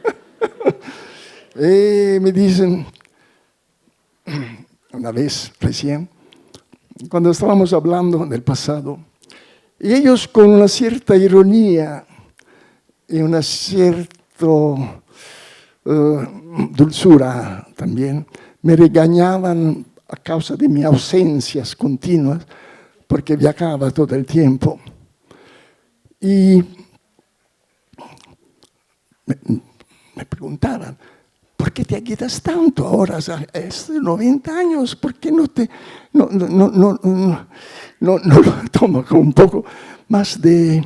me dicen, una vez recién, cuando estábamos hablando del pasado, y ellos con una cierta ironía y una cierta dulzura también, me regañaban a causa de mis ausencias continuas, porque viajaba todo el tiempo. Y me preguntaban, ¿por qué te quedas tanto ahora? Es de 90 años, ¿por qué no lo tomo con un poco más de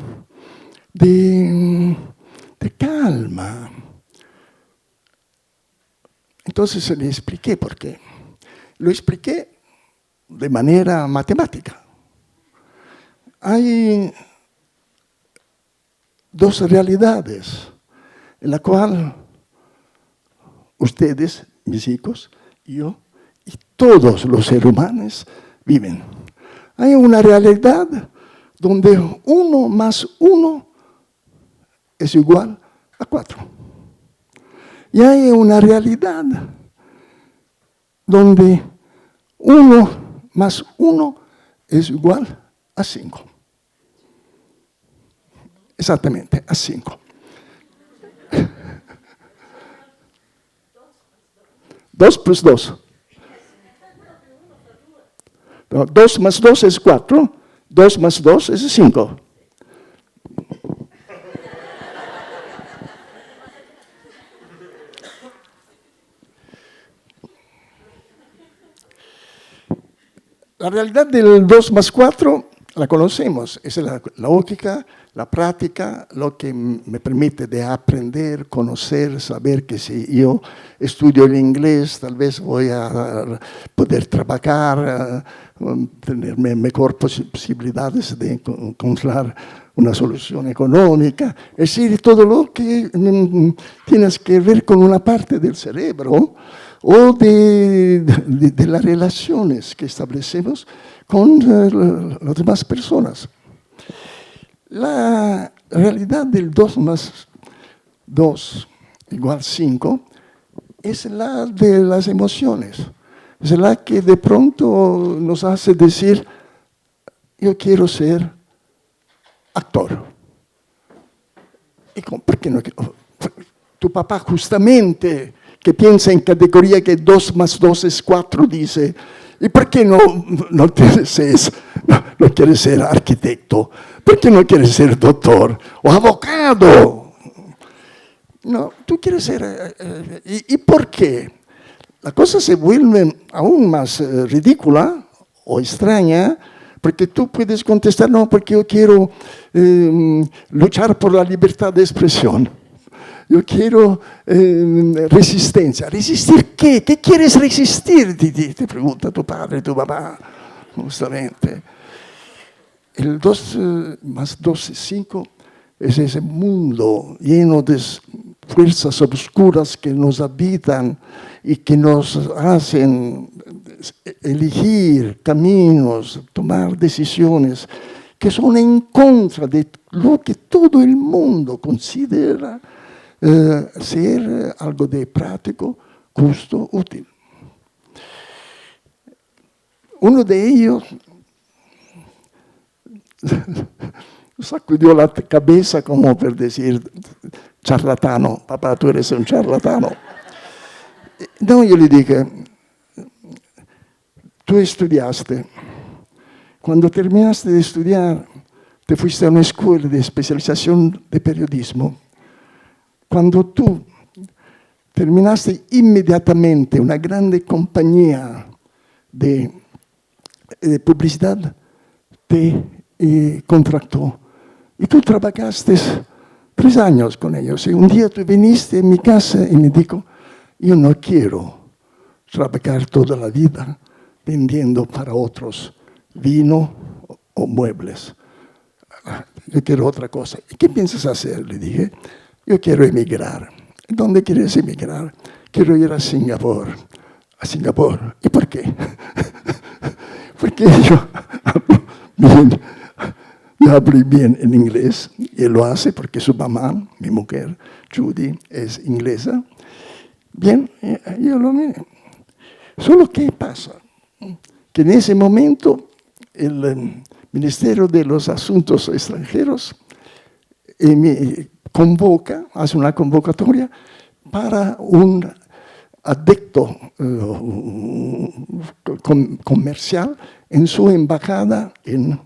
calma? Entonces le expliqué por qué. Lo expliqué de manera matemática. Hay dos realidades en la cual ustedes, mis hijos, yo y todos los seres humanos viven. Hay una realidad donde 1 más 1 es igual a 4. Y hay una realidad donde 1 más 1 es igual a 5. Exactamente, a 5. 2 plus 2. 2 más 2 es 4. 2 más 2 es 5. La realidad del 2 más 4 la conocemos, es la lógica, la práctica, lo que me permite de aprender, conocer, saber que si yo estudio el inglés, tal vez voy a poder trabajar, tener mejor posibilidades de encontrar una solución económica. Es decir, todo lo que tienes que ver con una parte del cerebro o de las relaciones que establecemos con las demás personas. La realidad del 2 más 2 igual 5 es la de las emociones. Es la que de pronto nos hace decir, yo quiero ser actor. ¿Y por qué no? Tu papá justamente, que piensa en categoría que 2 más 2 es 4, dice, ¿y por qué no quieres ser arquitecto? ¿Por qué no quieres ser doctor o abogado? No, tú quieres ser... ¿Y por qué? La cosa se vuelve aún más ridícula o extraña, porque tú puedes contestar, no, porque yo quiero luchar por la libertad de expresión. Yo quiero resistencia. ¿Resistir qué? ¿Qué quieres resistir? Te pregunta tu padre, tu mamá, justamente. El 2 más 2 es 5, es ese mundo lleno de fuerzas oscuras que nos habitan y que nos hacen elegir caminos, tomar decisiones que son en contra de lo que todo el mundo considera ser algo de práctico, justo, útil. Uno de ellos sacudió la cabeza como por decir, charlatano, papá, tú eres un charlatano. No, yo le dije, tú estudiaste. Cuando terminaste de estudiar, te fuiste a una escuela de especialización de periodismo. Cuando tú terminaste inmediatamente una grande compañía de publicidad, te contrató. Y tú trabajaste 3 años con ellos. Y un día tú viniste en mi casa y me dijo, yo no quiero trabajar toda la vida vendiendo para otros vino o muebles. Yo quiero otra cosa. ¿Y qué piensas hacer? Le dije, yo quiero emigrar. ¿Dónde quieres emigrar? Quiero ir a Singapur. ¿A Singapur? ¿Y por qué? Porque yo hablo bien. Yo hablo bien en inglés, y él lo hace porque su mamá, mi mujer, Judy, es inglesa. Bien, yo lo miré. Solo que pasa, que en ese momento el Ministerio de los Asuntos Extranjeros me convoca, hace una convocatoria para un adicto comercial en su embajada en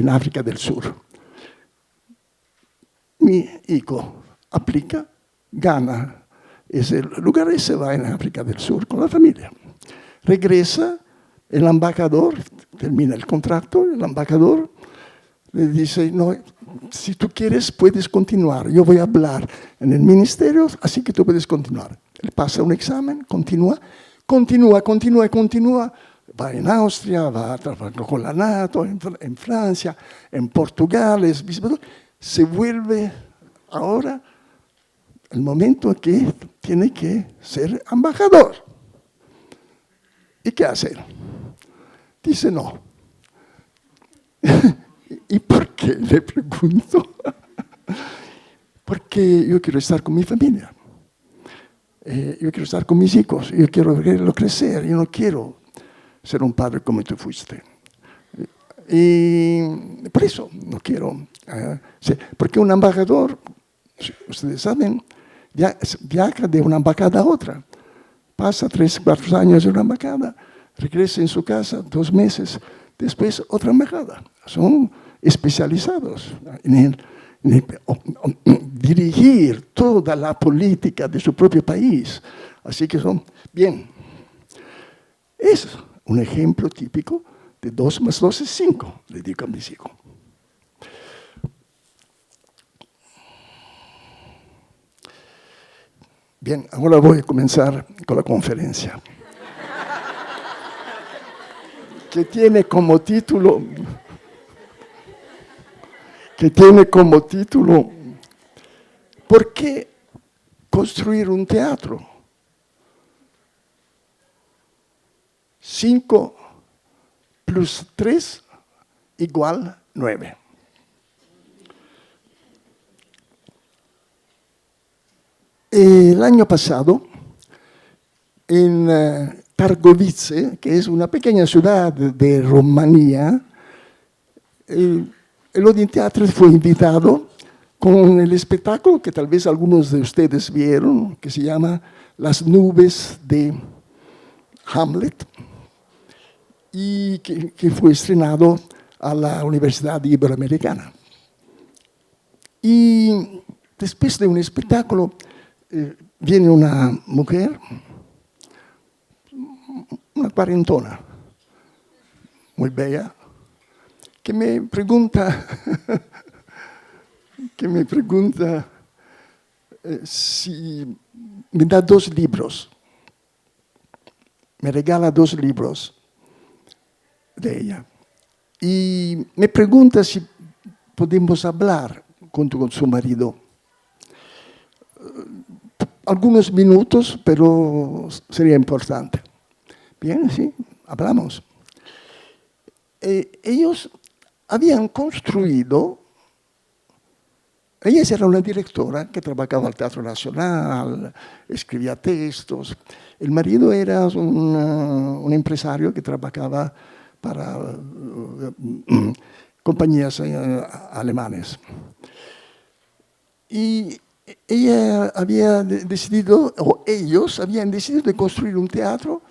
África del Sur. Mi hijo aplica, gana ese lugar y se va en África del Sur con la familia. Regresa, el embajador, termina el contrato, el embajador le dice, no, si tú quieres puedes continuar, yo voy a hablar en el ministerio, así que tú puedes continuar. Él pasa un examen, continúa, va en Austria, va a trabajar con la NATO, en Francia, en Portugal, se vuelve ahora el momento que tiene que ser embajador. ¿Y qué hacer? Dice no. ¿Y por qué? Le pregunto. Porque yo quiero estar con mi familia. Yo quiero estar con mis hijos. Yo quiero verlo crecer. Yo no quiero ser un padre como tú fuiste. Y por eso no quiero. Porque un embajador, ustedes saben, viaja de una embajada a otra. Pasa 3, 4 años en una embajada, regresa en su casa 2 meses, después otra embajada. Son especializados en dirigir toda la política de su propio país. Así que son, bien, es un ejemplo típico de 2 más 2 es 5, le digo a mis hijos. Bien, ahora voy a comenzar con la conferencia, que tiene como título, ¿por qué construir un teatro? 5 plus 3 igual 9. El año pasado, en Targovice, que es una pequeña ciudad de Rumanía, el Odeon Theatre fue invitado con el espectáculo que tal vez algunos de ustedes vieron, que se llama Las nubes de Hamlet, y que fue estrenado a la Universidad Iberoamericana. Y después de un espectáculo, viene una mujer, una cuarentona, muy bella, que me pregunta si me da 2 libros, me regala 2 libros de ella. y me pregunta si podemos hablar con su marido. Algunos minutos, pero sería importante. Bien, sí, hablamos. Ellos habían construido, ella era una directora que trabajaba al Teatro Nacional, escribía textos. El marido era un empresario que trabajaba para compañías alemanes. Y ella había decidido, o ellos habían decidido de construir un teatro.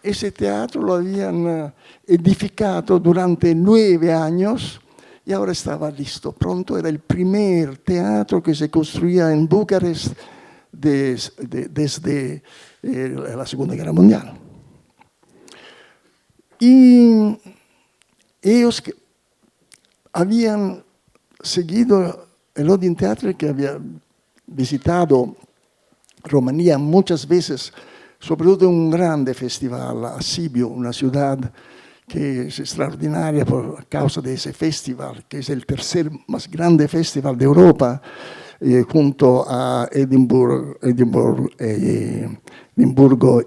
Ese teatro lo habían edificado durante 9 años y ahora estaba listo. Pronto era el primer teatro que se construía en Bucarest desde la Segunda Guerra Mundial. Y ellos habían seguido el Odeon Theatre, que había visitado Rumanía muchas veces, sobre todo un grande festival, a Sibiu, una ciudad que es extraordinaria por causa de ese festival, que es el tercer más grande festival de Europa, junto a Edimburgo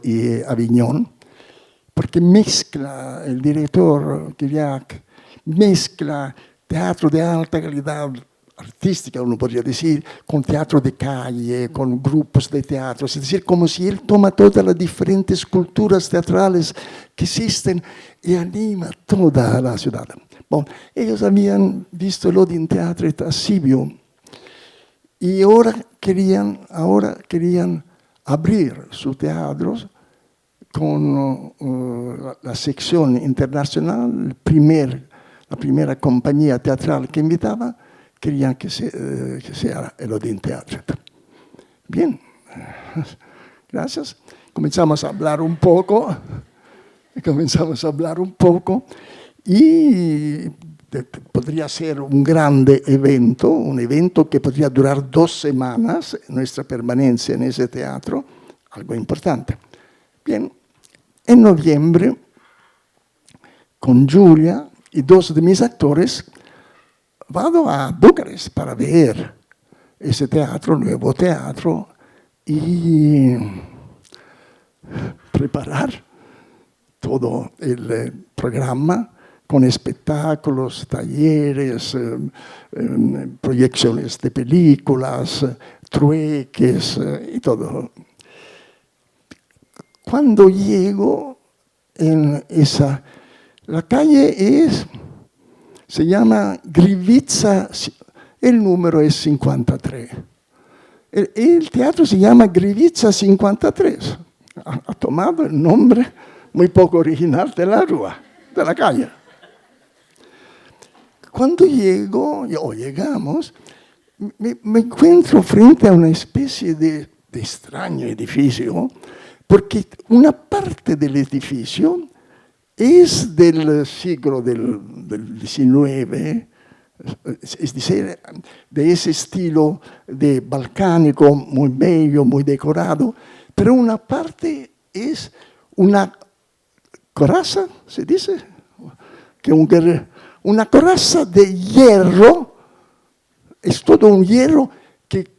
y Aviñón, porque mezcla, el director Kiriak, mezcla teatro de alta calidad artística, uno podría decir, con teatro de calle, con grupos de teatro, es decir, como si él toma todas las diferentes culturas teatrales que existen y anima toda la ciudad. Bueno, ellos habían visto el Odeon Theatre a Sibiu y ahora querían abrir su teatro con la sección internacional, la primera compañía teatral que invitaba, querían que sea el Odeon Theatre. Bien, gracias. Comenzamos a hablar un poco y podría ser un grande evento, un evento que podría durar 2 semanas, nuestra permanencia en ese teatro, algo importante. Bien, en noviembre, con Giulia y 2 de mis actores, vado a Bucarest para ver ese teatro, nuevo teatro, y preparar todo el programa con espectáculos, talleres, proyecciones de películas, trueques y todo. Cuando llego en la calle se llama Grivica, el número es 53. El teatro se llama Grivica 53. Ha tomado el nombre muy poco original de la rúa, de la calle. Cuando llegamos, me encuentro frente a una especie de extraño edificio, porque una parte del edificio es del siglo del XIX, es decir, de ese estilo de balcánico, muy bello, muy decorado, pero una parte es una coraza, se dice, que una coraza de hierro, es todo un hierro que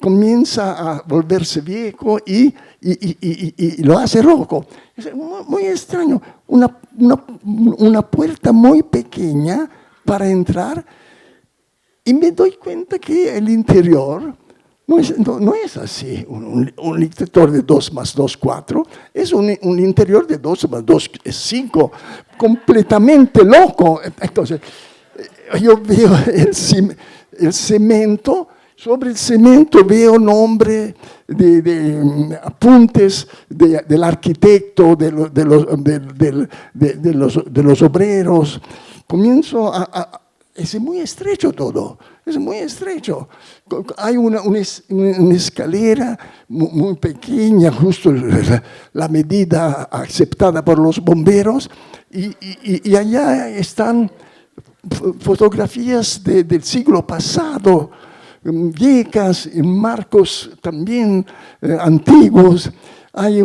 comienza a volverse viejo y lo hace rojo. Es muy extraño, una puerta muy pequeña para entrar, y me doy cuenta que el interior no es así, un interior de 2 más 2, 4, es un interior de 2 más 2, 5, completamente loco. Entonces, yo veo el cemento. Sobre el cemento veo nombre de apuntes del arquitecto, de los obreros. Comienzo es muy estrecho todo, es muy estrecho. Hay una escalera muy pequeña, justo la medida aceptada por los bomberos, y allá están fotografías del siglo pasado, viejas, marcos también antiguos. Hay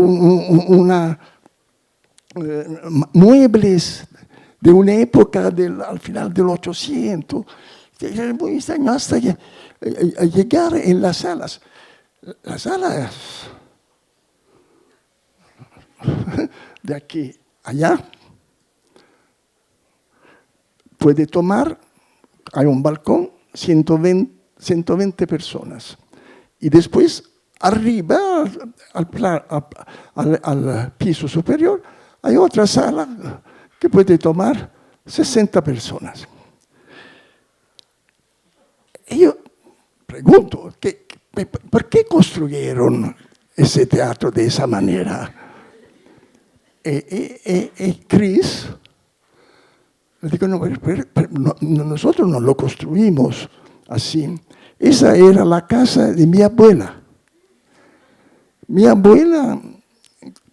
muebles de una época al final del 800. Era muy extraño hasta a llegar en las salas. Las salas de aquí a allá puede tomar, hay un balcón, 120 personas. Y después, arriba, al piso superior, hay otra sala que puede tomar 60 personas. Y yo pregunto, ¿por qué construyeron ese teatro de esa manera? Chris, le digo, no, nosotros no lo construimos así. Esa era la casa de mi abuela. Mi abuela,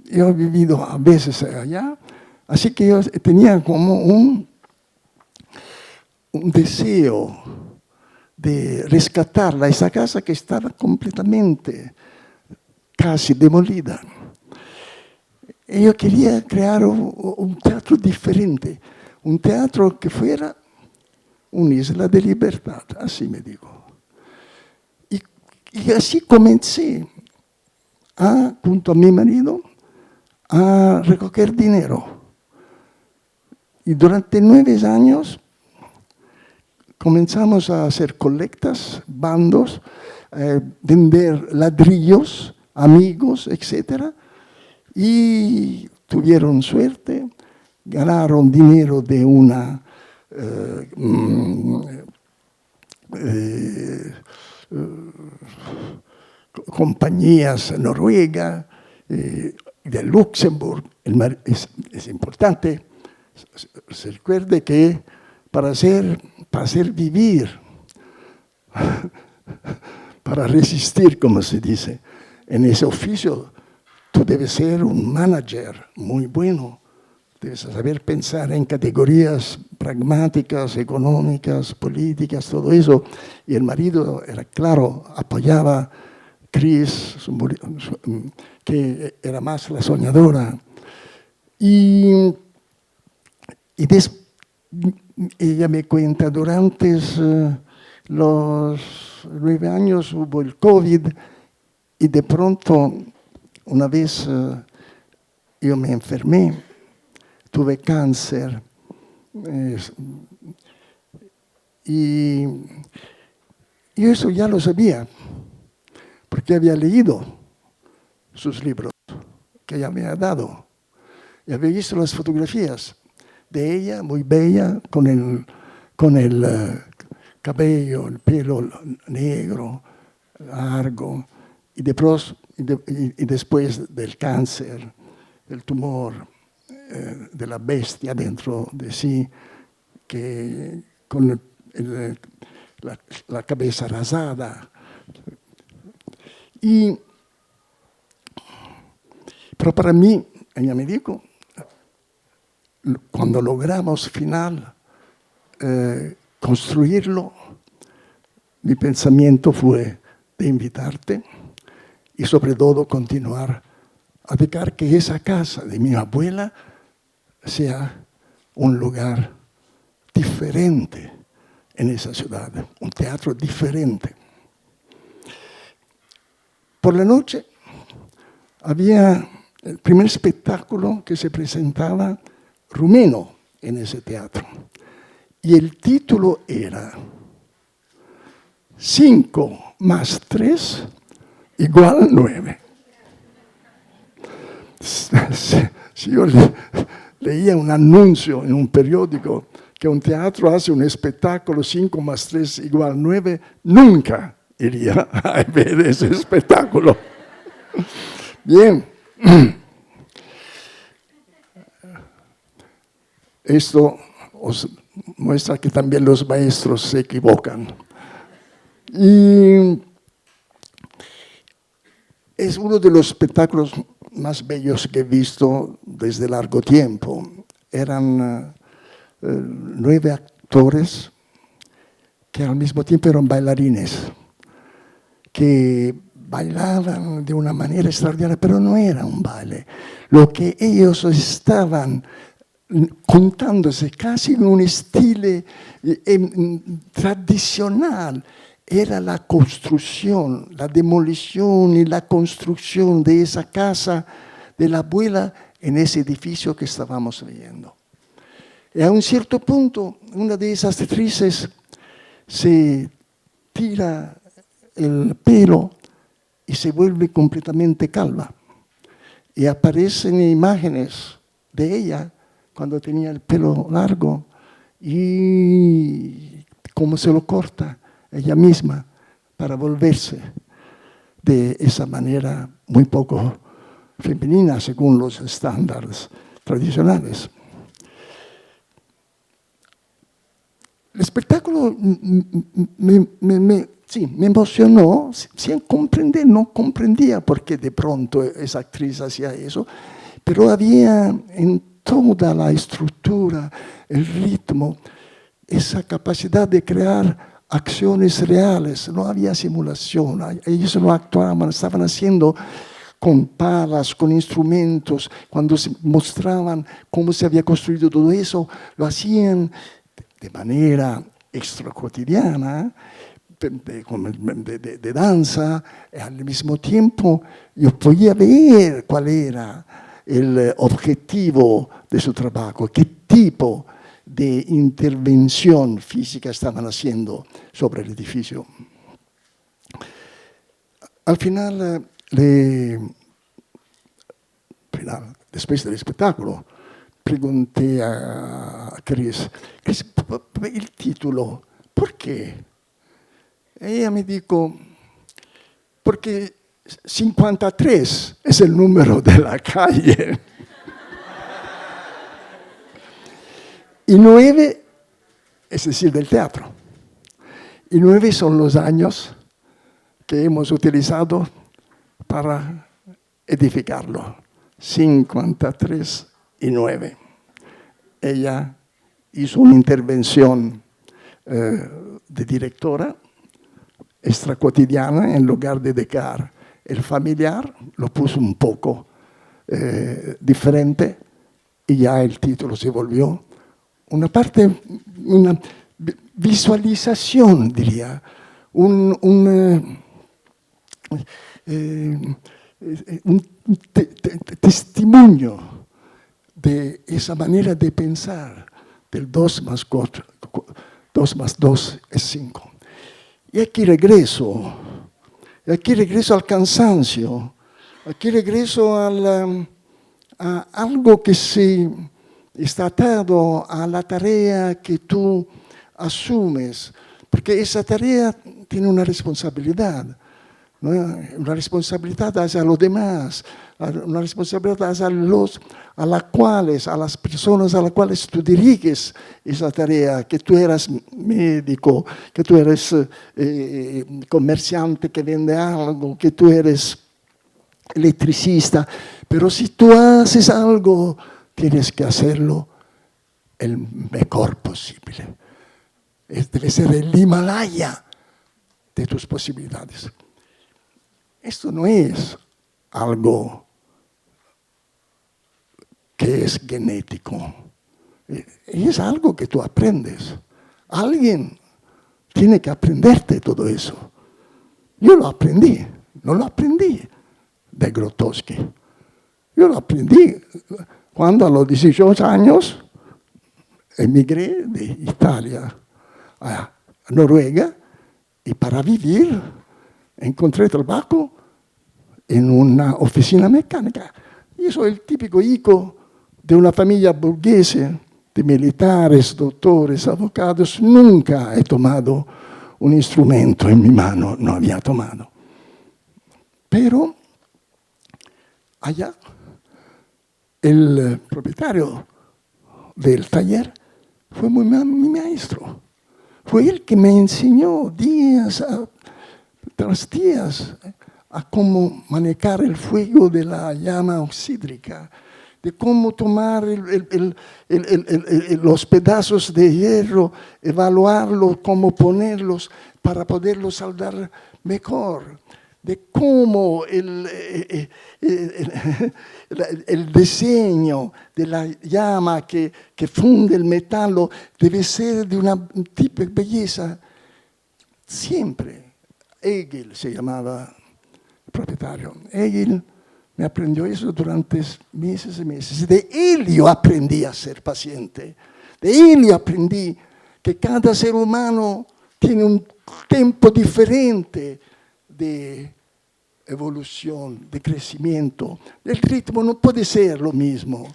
yo he vivido a veces allá, así que yo tenía como un deseo de rescatarla, esa casa que estaba completamente casi demolida. Y yo quería crear un teatro diferente, un teatro que fuera una isla de libertad, así me digo. Y así comencé, junto a mi marido, a recoger dinero. Y durante 9 años comenzamos a hacer colectas, bandos, vender ladrillos, amigos, etc. Y tuvieron suerte, ganaron dinero de una compañías noruegas, de Luxemburgo. Es importante, se recuerde que para hacer vivir, para resistir, como se dice, en ese oficio, tú debes ser un manager muy bueno, debes saber pensar en categorías pragmáticas, económicas, políticas, todo eso. Y el marido, era claro, apoyaba a Chris, que era más la soñadora. Y ella me cuenta, durante los 9 años hubo el COVID y de pronto, una vez yo me enfermé, tuve cáncer y eso ya lo sabía, porque había leído sus libros que ella me ha dado y había visto las fotografías de ella, muy bella, con el cabello, el pelo negro, largo, y después del cáncer, el tumor de la bestia dentro de sí, que con la cabeza rasada. Pero para mí, ella me dijo, cuando logramos construirlo, mi pensamiento fue de invitarte y sobre todo continuar a dejar que esa casa de mi abuela sea un lugar diferente en esa ciudad, un teatro diferente. Por la noche había el primer espectáculo que se presentaba rumeno en ese teatro. Y el título era 5 más 3 igual 9. Si yo leía un anuncio en un periódico que un teatro hace un espectáculo 5 más 3 igual 9, nunca iría a ver ese espectáculo. Bien. Esto os muestra que también los maestros se equivocan. Y es uno de los espectáculos más bellos que he visto desde largo tiempo. Eran 9 actores que al mismo tiempo eran bailarines, que bailaban de una manera extraordinaria, pero no era un baile. Lo que ellos estaban contándose casi en un estilo tradicional. Era la construcción, la demolición y la construcción de esa casa de la abuela en ese edificio que estábamos viendo. Y a un cierto punto, una de esas actrices se tira el pelo y se vuelve completamente calva. Y aparecen imágenes de ella cuando tenía el pelo largo y cómo se lo corta ella misma para volverse de esa manera muy poco femenina según los estándares tradicionales. El espectáculo me emocionó, sin comprender, no comprendía por qué de pronto esa actriz hacía eso, pero había en toda la estructura, el ritmo, esa capacidad de crear acciones reales, no había simulación, ellos no actuaban, estaban haciendo con palas, con instrumentos, cuando se mostraban cómo se había construido todo eso, lo hacían de manera extracotidiana, de danza, al mismo tiempo yo podía ver cuál era el objetivo de su trabajo, qué tipo de intervención física estaban haciendo sobre el edificio. Al final, después del espectáculo, pregunté a Chris, el título, ¿por qué? Ella me dijo, porque 53 es el número de la calle. Y 9, es decir, del teatro. Y 9 son los años que hemos utilizado para edificarlo. 53 y 9. Ella hizo una intervención de directora extracotidiana en lugar de dejar el familiar, lo puso un poco diferente y ya el título se volvió una parte, una visualización, diría, un testimonio de esa manera de pensar del 2 más 2 es 5. Y aquí regreso al cansancio, aquí regreso a algo que se está atado a la tarea que tú asumes, porque esa tarea tiene una responsabilidad, ¿no? Una responsabilidad hacia los demás, una responsabilidad hacia a las personas a las cuales tú diriges esa tarea, que tú eres médico, que tú eres comerciante que vende algo, que tú eres electricista, pero si tú haces algo, tienes que hacerlo el mejor posible. Debe ser el Himalaya de tus posibilidades. Esto no es algo que es genético, es algo que tú aprendes. Alguien tiene que aprenderte todo eso. Yo lo aprendí, no lo aprendí de Grotowski. Yo lo aprendí cuando a los 18 años emigré de Italia a Noruega y para vivir encontré trabajo en una oficina mecánica. Yo soy el típico hijo de una familia burguesa, de militares, doctores, abogados. Nunca he tomado un instrumento en mi mano, no había tomado. Pero allá, el propietario del taller fue mi maestro. Fue él que me enseñó días tras días a cómo manejar el fuego de la llama oxídrica, de cómo tomar los pedazos de hierro, evaluarlos, cómo ponerlos para poderlos saldar mejor, de cómo el diseño de la llama que funde el metal debe ser de una tipo de belleza. Siempre. Hegel se llamaba el propietario. Hegel me aprendió eso durante meses y meses. De él yo aprendí a ser paciente. De él yo aprendí que cada ser humano tiene un tiempo diferente de evolución, de crecimiento. El ritmo no puede ser lo mismo.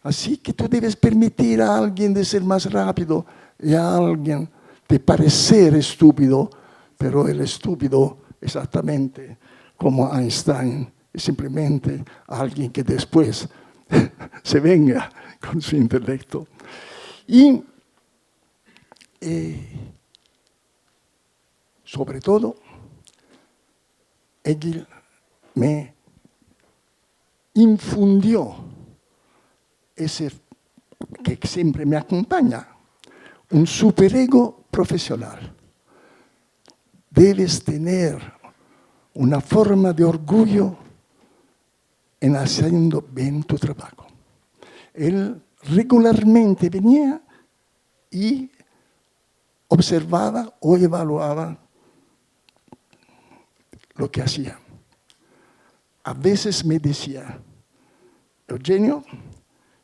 Así que tú debes permitir a alguien de ser más rápido y a alguien de parecer estúpido, pero el estúpido exactamente como Einstein es simplemente alguien que después se venga con su intelecto. Y sobre todo, Hegel me infundió ese que siempre me acompaña, un superego profesional. Debes tener una forma de orgullo en haciendo bien tu trabajo. Él regularmente venía y observaba o evaluaba lo que hacía. A veces me decía, Eugenio,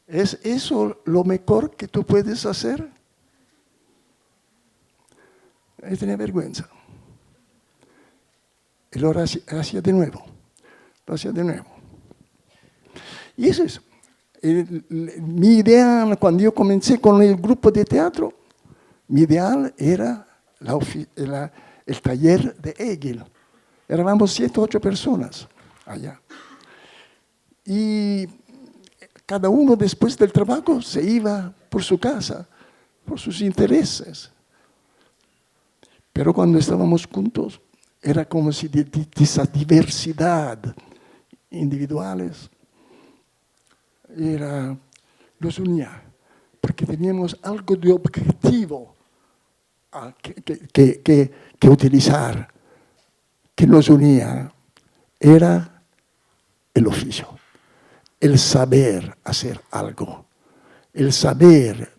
¿es eso lo mejor que tú puedes hacer? Él tenía vergüenza. Y lo hacía de nuevo. Lo hacía de nuevo. Y eso es. Mi ideal, cuando yo comencé con el grupo de teatro, mi ideal era el taller de Hegel. Éramos 7 o 8 personas allá. Y cada uno después del trabajo se iba por su casa, por sus intereses. Pero cuando estábamos juntos, era como si de esa diversidad individuales los unía, porque teníamos algo de objetivo que utilizar, que nos unía, era el oficio, el saber hacer algo, el saber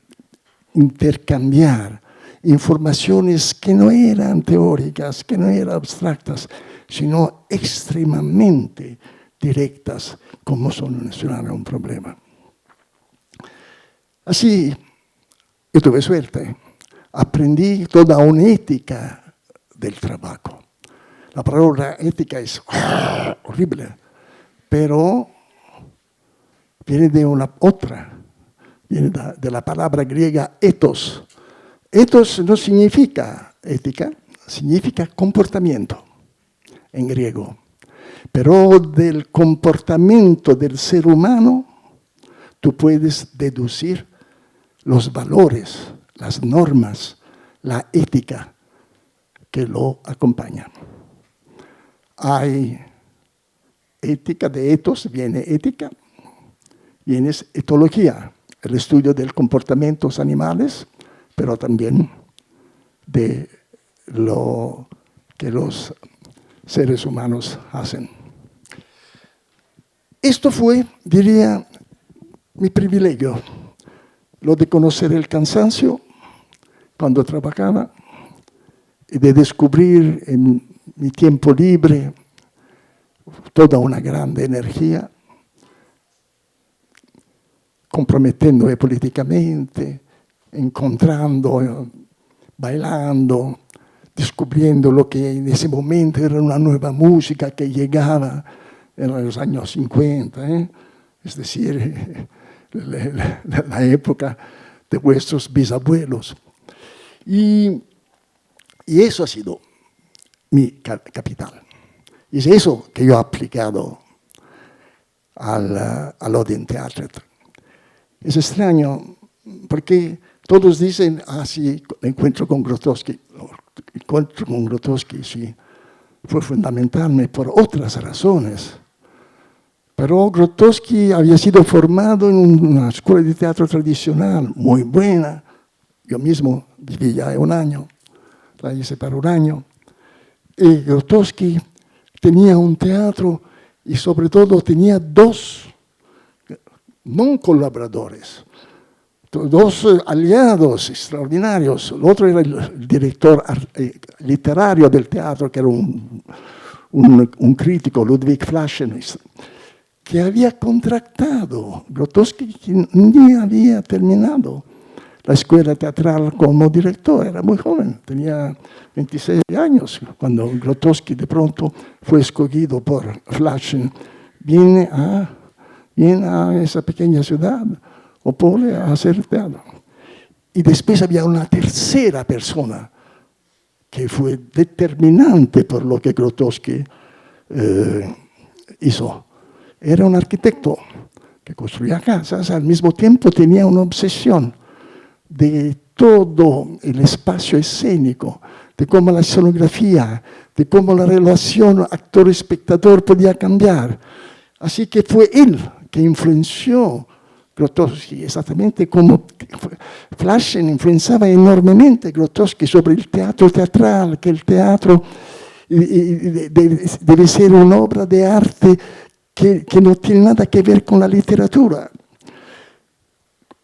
intercambiar informaciones que no eran teóricas, que no eran abstractas, sino extremadamente directas, como solucionar un problema. Así, yo tuve suerte. Aprendí toda una ética del trabajo. La palabra ética es horrible, pero viene de una otra, viene de la palabra griega ethos. Ethos no significa ética, significa comportamiento en griego. Pero del comportamiento del ser humano, tú puedes deducir los valores, las normas, la ética que lo acompañan. Hay ética, de ethos viene ética, viene etología, el estudio del comportamiento de los animales, pero también de lo que los seres humanos hacen. Esto fue, diría, mi privilegio, lo de conocer el cansancio cuando trabajaba y de descubrir en mi tiempo libre toda una grande energía, comprometiéndome políticamente, encontrando, bailando, descubriendo lo que en ese momento era una nueva música que llegaba en los años 50, es decir, la época de vuestros bisabuelos. Y eso ha sido mi capital. Y es eso que yo he aplicado al Odeon Theatre. Es extraño, porque todos dicen, sí, el encuentro con Grotowski. El encuentro con Grotowski, sí, fue fundamental por otras razones. Pero Grotowski había sido formado en una escuela de teatro tradicional, muy buena. Yo mismo viví ya 1 año, la hice para 1 año. Y Grotowski tenía un teatro y sobre todo tenía dos no colaboradores, dos aliados extraordinarios. El otro era el director literario del teatro, que era un crítico, Ludwig Flaschen, que había contratado Grotowski, que ni había terminado la escuela teatral como director. Era muy joven, tenía 26 años, cuando Grotowski de pronto fue escogido por Flaschen. Viene a esa pequeña ciudad, Opole, a hacer teatro. Y después había una tercera persona que fue determinante por lo que Grotowski hizo. Era un arquitecto que construía casas, al mismo tiempo tenía una obsesión de todo el espacio escénico, de cómo la escenografía, de cómo la relación actor-espectador podía cambiar. Así que fue él que influenció Grotowski, exactamente como Flaschen influenciaba enormemente Grotowski sobre el teatro teatral, que el teatro debe ser una obra de arte que no tiene nada que ver con la literatura.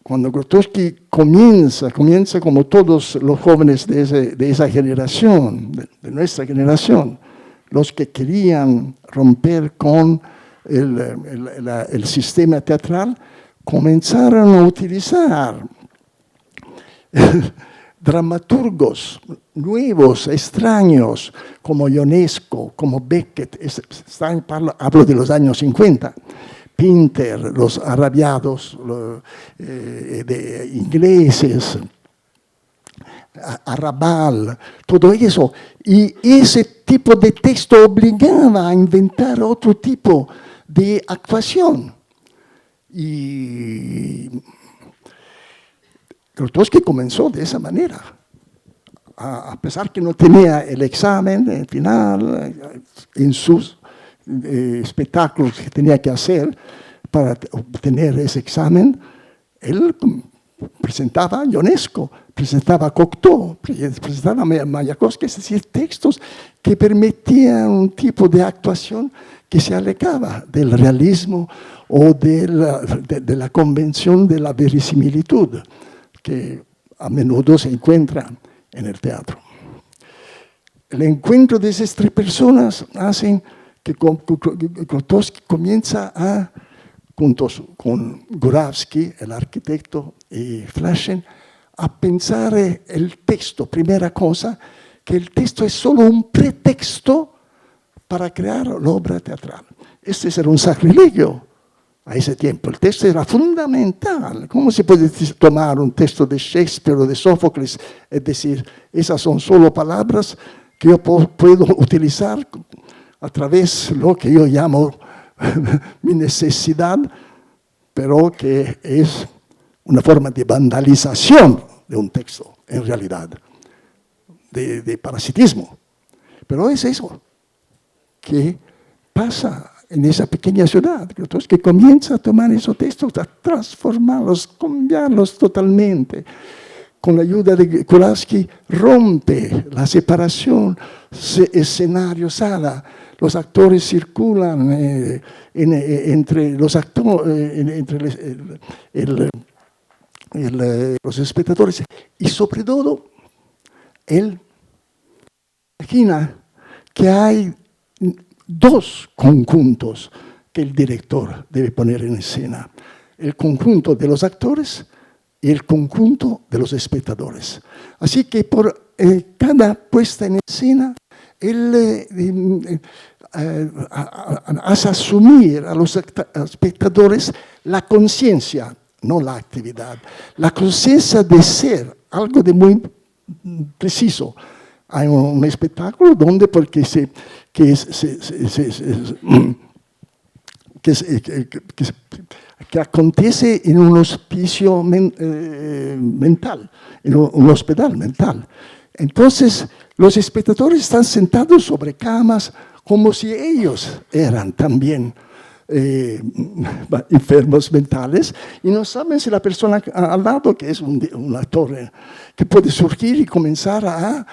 Cuando Grotowski comienza como todos los jóvenes de esa generación, de nuestra generación, los que querían romper con el sistema teatral, comenzaron a utilizar dramaturgos nuevos, extraños, como Ionesco, como Beckett, hablo de los años 50, Pinter, los arabiados de ingleses, Arrabal, todo eso. Y ese tipo de texto obligaba a inventar otro tipo de actuación. Y Grotowski comenzó de esa manera, a pesar que no tenía el examen final en sus espectáculos que tenía que hacer para obtener ese examen. Él presentaba Ionesco, presentaba Cocteau, presentaba Mayakovsky, es decir, textos que permitían un tipo de actuación que se alejaba del realismo o de la convención de la verisimilitud que a menudo se encuentra en el teatro. El encuentro de esas tres personas hacen que Grotowski comienza juntos con Gurawski, el arquitecto, y Flaschen, a pensar el texto. Primera cosa, que el texto es solo un pretexto para crear la obra teatral. Este era un sacrilegio a ese tiempo. El texto era fundamental. ¿Cómo se puede tomar un texto de Shakespeare o de Sófocles? Es decir, esas son solo palabras que yo puedo utilizar a través de lo que yo llamo mi necesidad, pero que es una forma de vandalización de un texto, en realidad, de parasitismo. Pero es eso que pasa en esa pequeña ciudad, que comienza a tomar esos textos, a transformarlos, cambiarlos totalmente. Con la ayuda de Gurawski rompe la separación escenario-sala. Los actores circulan entre los actores, entre los espectadores. Y sobre todo, él imagina que hay dos conjuntos que el director debe poner en escena. El conjunto de los actores y el conjunto de los espectadores. Así que por cada puesta en escena, él hace asumir a los espectadores la conciencia, no la actividad, la conciencia de ser algo de muy preciso. Hay un espectáculo donde, porque que acontece en un hospicio mental, en un hospital mental. Entonces, los espectadores están sentados sobre camas como si ellos eran también enfermos mentales y no saben si la persona al lado, que es un actor que puede surgir y comenzar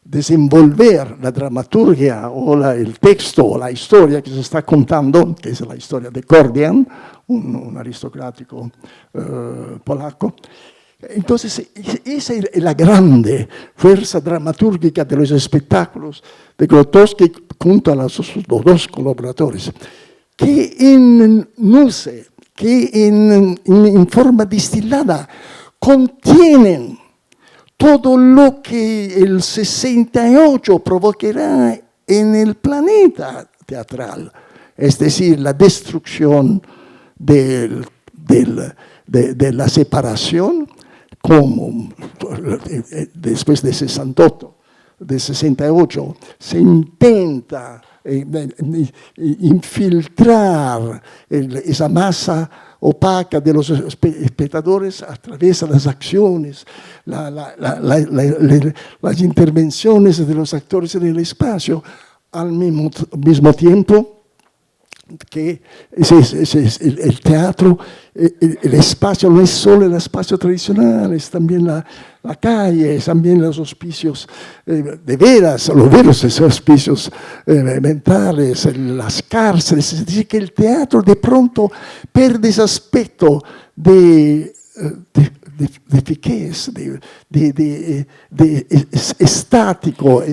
desenvolver la dramaturgia o el texto o la historia que se está contando, que es la historia de Kordian, un aristocrático polaco. Entonces, esa es la grande fuerza dramatúrgica de los espectáculos de Grotowski junto a los dos colaboradores, que en Nuse, que en forma distilada contienen todo lo que el 68 provocará en el planeta teatral, es decir, la destrucción de la separación, como después de 68 se intenta infiltrar esa masa opaca de los espectadores a través de las acciones, las intervenciones de los actores en el espacio, al mismo tiempo que el teatro, el espacio no es solo el espacio tradicional, es también la calle, es también los hospicios de veras, los veros hospicios mentales, las cárceles. Es decir, que el teatro de pronto pierde ese aspecto de eficaz, de estático,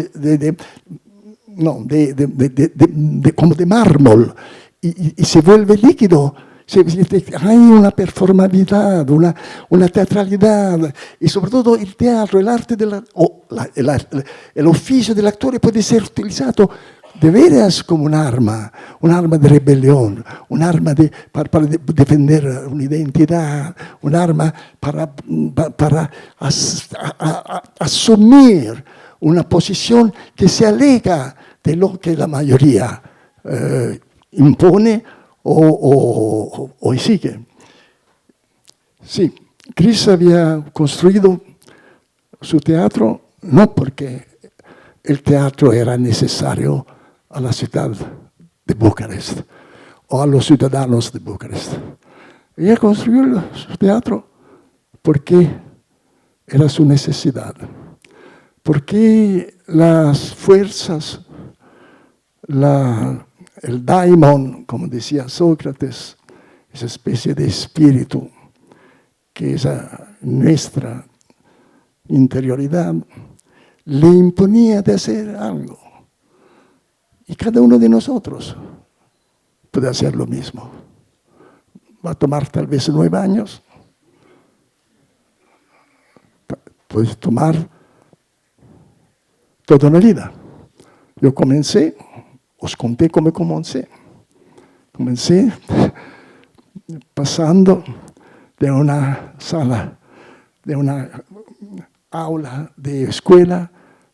como de mármol, y se vuelve líquido. Hay una performabilidad, una teatralidad, y sobre todo el teatro, el arte, el oficio del actor puede ser utilizado de veras como un arma de rebelión, un arma para defender una identidad, un arma para asumir una posición que se alega de lo que la mayoría impone o sigue. Sí, Chris había construido su teatro no porque el teatro era necesario a la ciudad de Bucarest o a los ciudadanos de Bucarest. Ella construyó su teatro porque era su necesidad, porque las fuerzas, el daimon, como decía Sócrates, esa especie de espíritu que es nuestra interioridad, le imponía de hacer algo. Y cada uno de nosotros puede hacer lo mismo. Va a tomar tal vez 9 años. Puede tomar toda una vida. Yo comencé, os conté cómo comencé. Comencé pasando de una sala, de una aula de escuela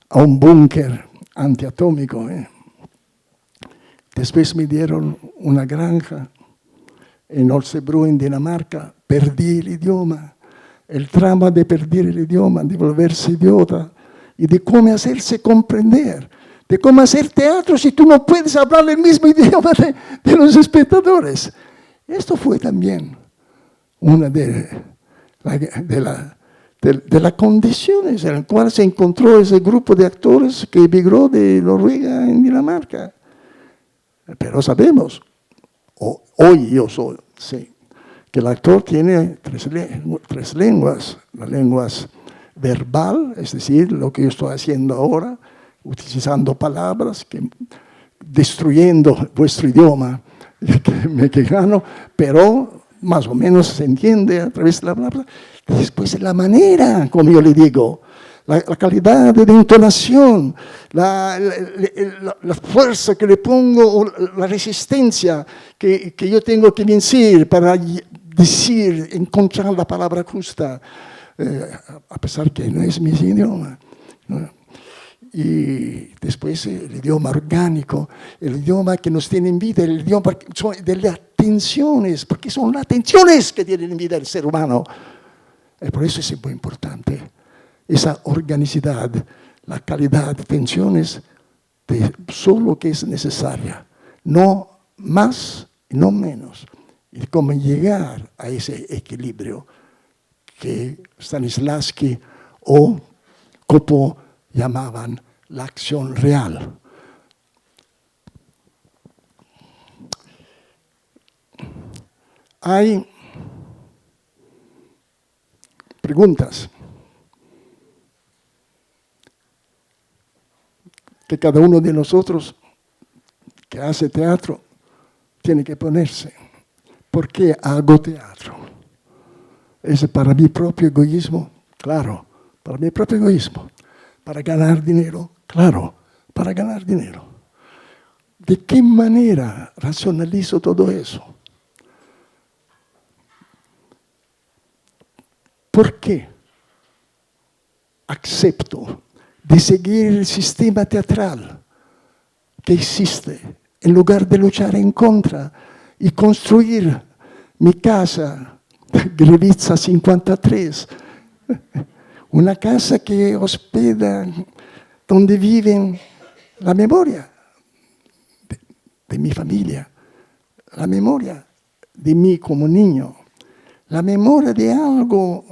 a un búnker antiatómico. Después me dieron una granja en Holstebro, en Dinamarca. Perdí el idioma, el trama de perder el idioma, de volverse idiota y de cómo hacerse comprender, de cómo hacer teatro si tú no puedes hablar el mismo idioma de los espectadores. Esto fue también una de las condiciones en las cuales se encontró ese grupo de actores que emigró de Noruega en Dinamarca. Pero sabemos, hoy yo sé, que el actor tiene tres lenguas. Las lenguas verbal, es decir, lo que yo estoy haciendo ahora, utilizando palabras, destruyendo vuestro idioma mexicano, pero más o menos se entiende a través de la palabra. Después la manera, como yo le digo, la calidad de entonación, la fuerza que le pongo, la resistencia que yo tengo que vencer para decir, encontrar la palabra justa, a pesar que no es mi idioma, ¿no? Y después el idioma orgánico, el idioma que nos tiene en vida, el idioma de las tensiones, porque son las tensiones que tienen en vida el ser humano. Y por eso es muy importante esa organicidad, la calidad de tensiones de solo que es necesaria, no más y no menos, y cómo llegar a ese equilibrio que Stanislavski o Copo llamaban la acción real. Hay preguntas que cada uno de nosotros que hace teatro tiene que ponerse. ¿Por qué hago teatro? ¿Es para mi propio egoísmo? Claro, para mi propio egoísmo. ¿Para ganar dinero? Claro, para ganar dinero. ¿De qué manera racionalizo todo eso? ¿Por qué acepto de seguir el sistema teatral que existe en lugar de luchar en contra y construir mi casa, Grevizza 53, una casa que hospeda, donde viven la memoria de mi familia, la memoria de mí como niño, la memoria de algo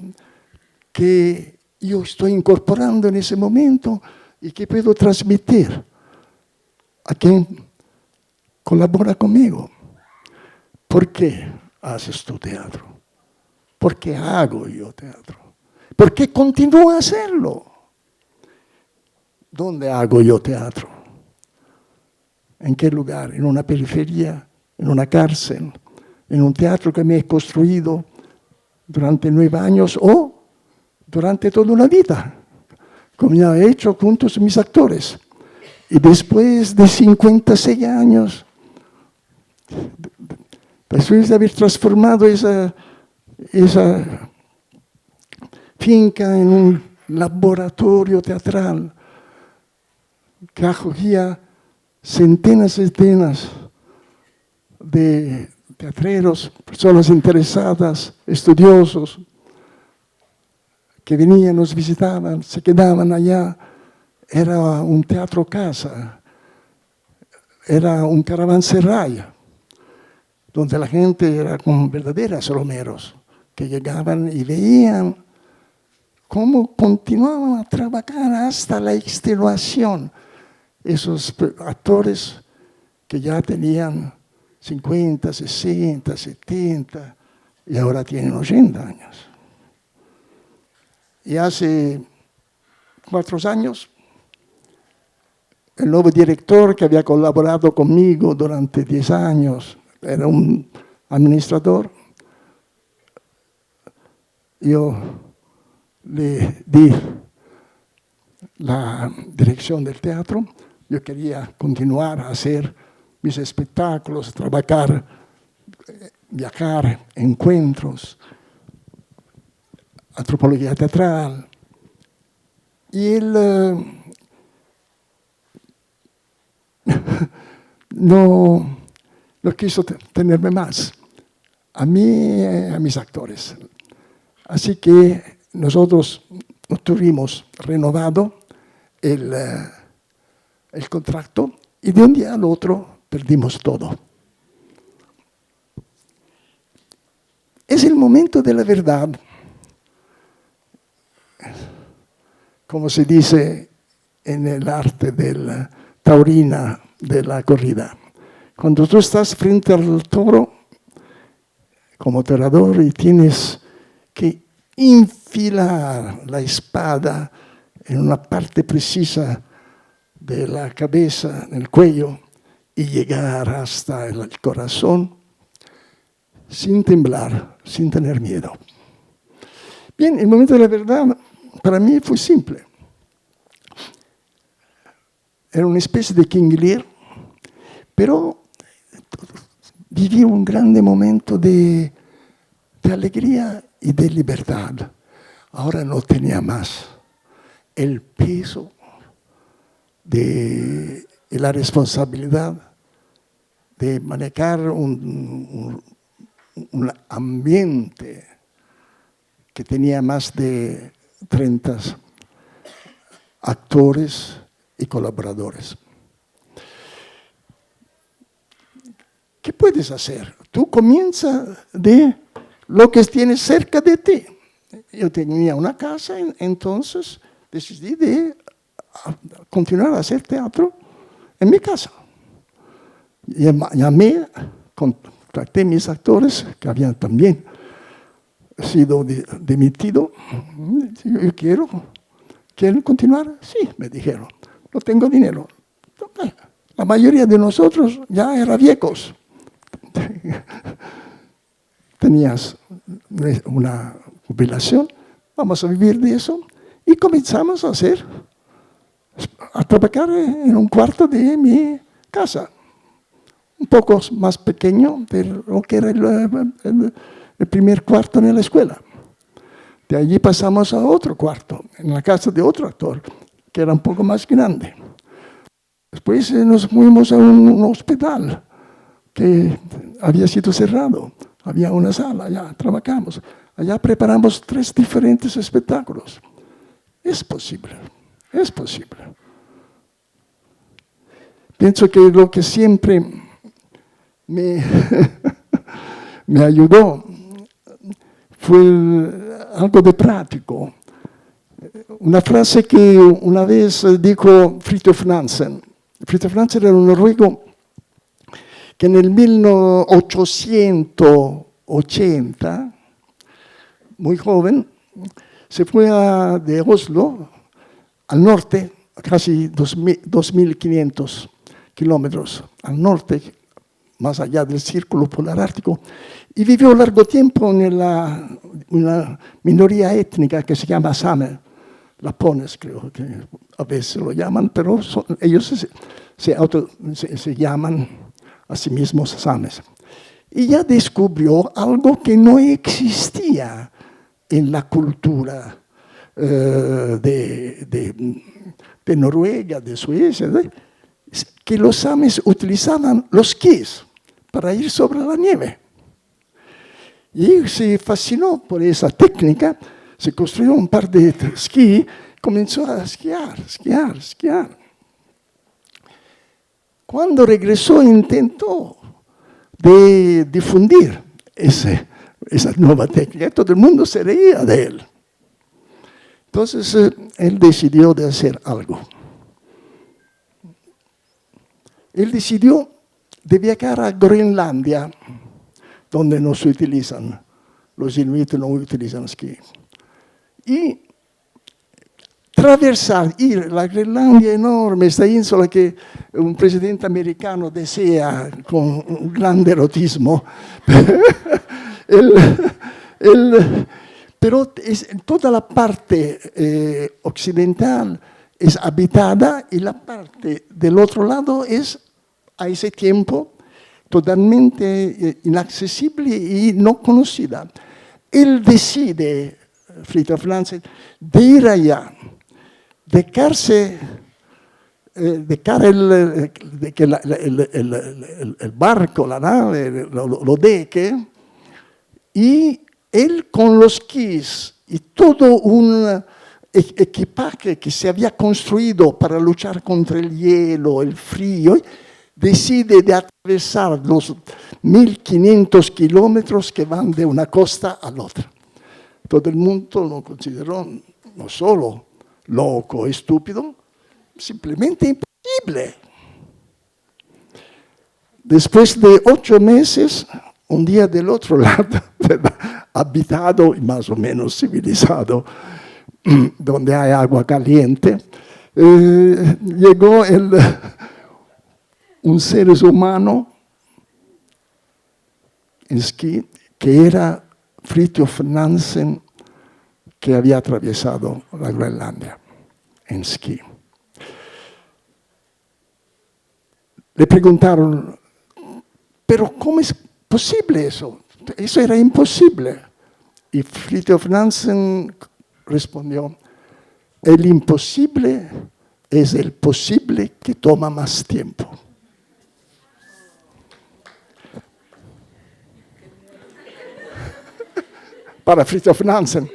que yo estoy incorporando en ese momento y que puedo transmitir a quien colabora conmigo. ¿Por qué haces tu teatro? ¿Por qué hago yo teatro? ¿Por qué continúo a hacerlo? ¿Dónde hago yo teatro? ¿En qué lugar? ¿En una periferia? ¿En una cárcel? ¿En un teatro que me he construido durante 9 años o durante toda una vida, como ya he hecho juntos mis actores? Y después de 56 años, después de haber transformado esa finca en un laboratorio teatral que acogía centenas y centenas de teatreros, personas interesadas, estudiosos, que venían, nos visitaban, se quedaban allá. Era un teatro casa, era un caravanserraya, donde la gente era como verdaderas romeros, que llegaban y veían cómo continuaban a trabajar hasta la extenuación esos actores que ya tenían 50, 60, 70 y ahora tienen 80 años. Y hace 4 años, el nuevo director que había colaborado conmigo durante 10 años, era un administrador, yo le di la dirección del teatro. Yo quería continuar a hacer mis espectáculos, trabajar, viajar, encuentros, antropología teatral. Y él no quiso tenerme más, a mí y a mis actores. Así que nosotros no tuvimos renovado el contrato y de un día al otro perdimos todo. Es el momento de la verdad, como se dice en el arte del taurina de la corrida. Cuando tú estás frente al toro como toreador y tienes que infilar la espada en una parte precisa de la cabeza, en el cuello, y llegar hasta el corazón sin temblar, sin tener miedo. Bien, el momento de la verdad para mí fue simple. Era una especie de King Lear, pero viví un grande momento de alegría y de libertad. Ahora no tenía más el peso de la responsabilidad de manejar un ambiente que tenía más de 30 actores y colaboradores. ¿Qué puedes hacer? Tú comienzas de lo que tienes cerca de ti. Yo tenía una casa, entonces decidí de continuar a hacer teatro en mi casa. Llamé, contacté a mis actores que habían también sido dimitidos. Yo ¿quieren continuar? Sí, me dijeron. No tengo dinero. La mayoría de nosotros ya eran viejos. Tenías una jubilación, vamos a vivir de eso. Y comenzamos a trabajar en un cuarto de mi casa, un poco más pequeño de lo que era el primer cuarto en la escuela. De allí pasamos a otro cuarto, en la casa de otro actor, que era un poco más grande. Después nos fuimos a un hospital que había sido cerrado. Había una sala, allá trabajamos. Allá preparamos 3 diferentes espectáculos. Es posible, es posible. Pienso que lo que siempre me ayudó fue algo de práctico. Una frase que una vez dijo Fridtjof Nansen. Fridtjof Nansen era un noruego que en el 1880, muy joven, se fue de Oslo al norte, casi 2.500 kilómetros al norte, más allá del círculo polar ártico, y vivió largo tiempo en una minoría étnica que se llama Same, lapones creo que a veces lo llaman, pero ellos se llaman a sí mismos sames. Y ya descubrió algo que no existía en la cultura de Noruega, de Suecia, que los sames utilizaban los esquís para ir sobre la nieve. Y se fascinó por esa técnica, se construyó un par de esquí, comenzó a esquiar. Cuando regresó intentó de difundir esa nueva técnica, todo el mundo se reía de él. Entonces él decidió de hacer algo. Él decidió de viajar a Groenlandia, donde no se utilizan, los inuit no utilizan esquí. Y ir a la Groenlandia enorme, esta ínsula que un presidente americano desea con un gran erotismo. Pero toda la parte occidental es habitada y la parte del otro lado es, a ese tiempo, totalmente inaccesible y no conocida. Él decide, Fridtjof Nansen, de ir allá, dejar el barco, la nave, lo deje, y él con los esquís y todo un equipaje que se había construido para luchar contra el hielo, el frío, decide de atravesar los 1.500 kilómetros que van de una costa a la otra. Todo el mundo lo consideró no solo loco, estúpido, simplemente imposible. Después de 8 meses, un día del otro lado, habitado y más o menos civilizado, donde hay agua caliente, llegó un ser humano en esquí que era Fridtjof Nansen, que había atravesado la Groenlandia en esquí. Le preguntaron, ¿pero cómo es posible eso? Eso era imposible. Y Fridtjof Nansen respondió, el imposible es el posible que toma más tiempo. Para Fridtjof Nansen.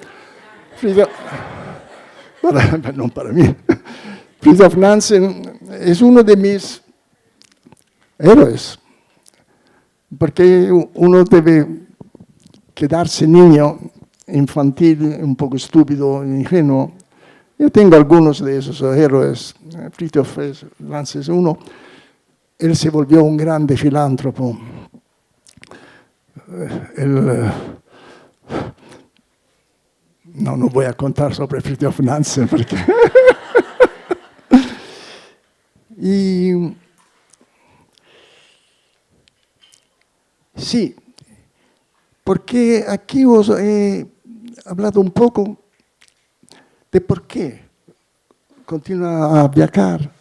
No para mí. Fridtjof Nansen es uno de mis héroes, porque uno debe quedarse niño, infantil, un poco estúpido, ingenuo, Yo tengo algunos de esos héroes. Fridtjof Nansen es uno. Él se volvió un grande filántropo. No voy a contar sobre Fridtjof Nansen porque... Y sí, porque aquí os he hablado un poco de por qué continúa a viajar,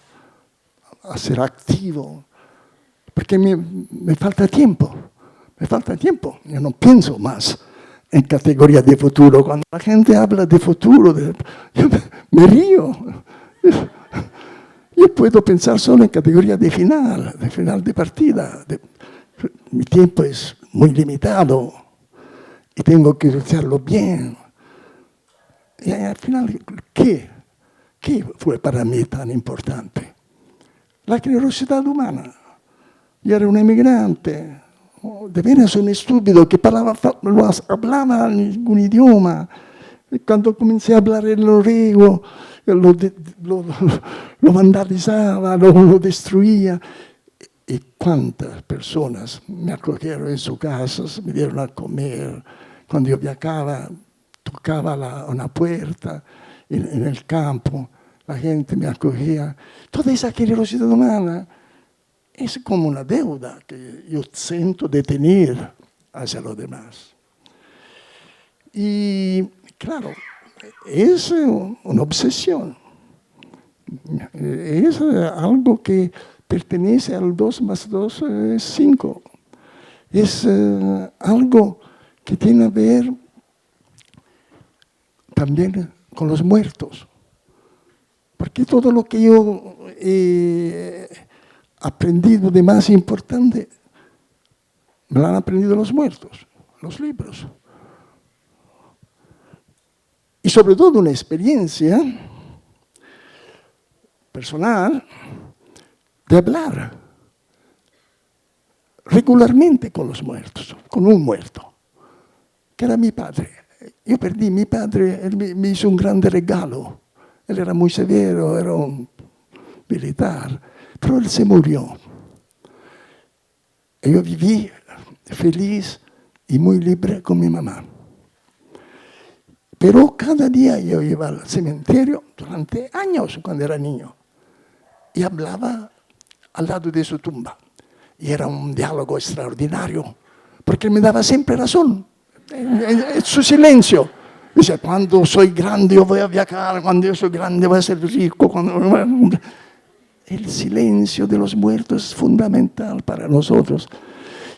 a ser activo, porque me falta tiempo, yo no pienso más en categoría de futuro. Cuando la gente habla de futuro, yo me río. Yo puedo pensar solo en categoría de final de partida. Mi tiempo es muy limitado y tengo que hacerlo bien. Y al final, ¿qué fue para mí tan importante? La generosidad humana. Yo era un emigrante, de veras un estúpido que hablaba ningún idioma. Y cuando comencé a hablar el noruego, lo vandalizaba, lo destruía. Y cuántas personas me acogieron en sus casas, me dieron a comer. Cuando yo viajaba, tocaba una puerta en el campo, la gente me acogía. Toda esa generosidad humana es como una deuda que yo siento de tener hacia los demás. Y claro, es una obsesión. Es algo que pertenece al 2 más 2 es 5. Es algo que tiene a ver también con los muertos. Porque todo lo que yo he aprendido de más importante, me lo han aprendido los muertos, los libros. Y sobre todo una experiencia personal de hablar regularmente con los muertos, con un muerto, que era mi padre. Yo perdí mi padre, él me hizo un grande regalo. Él era muy severo, era un militar, pero él se murió. Y yo viví feliz y muy libre con mi mamá. Pero cada día yo iba al cementerio durante años cuando era niño y hablaba al lado de su tumba. Y era un diálogo extraordinario, porque él me daba siempre razón, en su silencio. Dice, cuando soy grande yo voy a viajar, cuando yo soy grande voy a ser rico. El silencio de los muertos es fundamental para nosotros.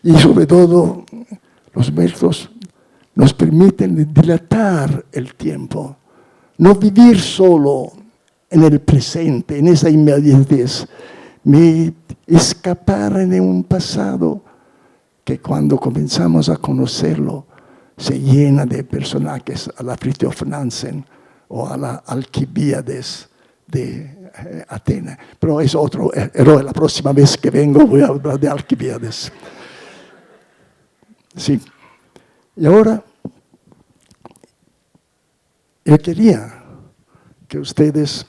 Y sobre todo, los muertos nos permiten dilatar el tiempo, no vivir solo en el presente, en esa inmediatez, escapar de un pasado que cuando comenzamos a conocerlo se llena de personajes a la Fridtjof Nansen o a la Alcibíades de Atenas. Pero es otro héroe, la próxima vez que vengo voy a hablar de Alcibíades. Sí. Y ahora, yo quería que ustedes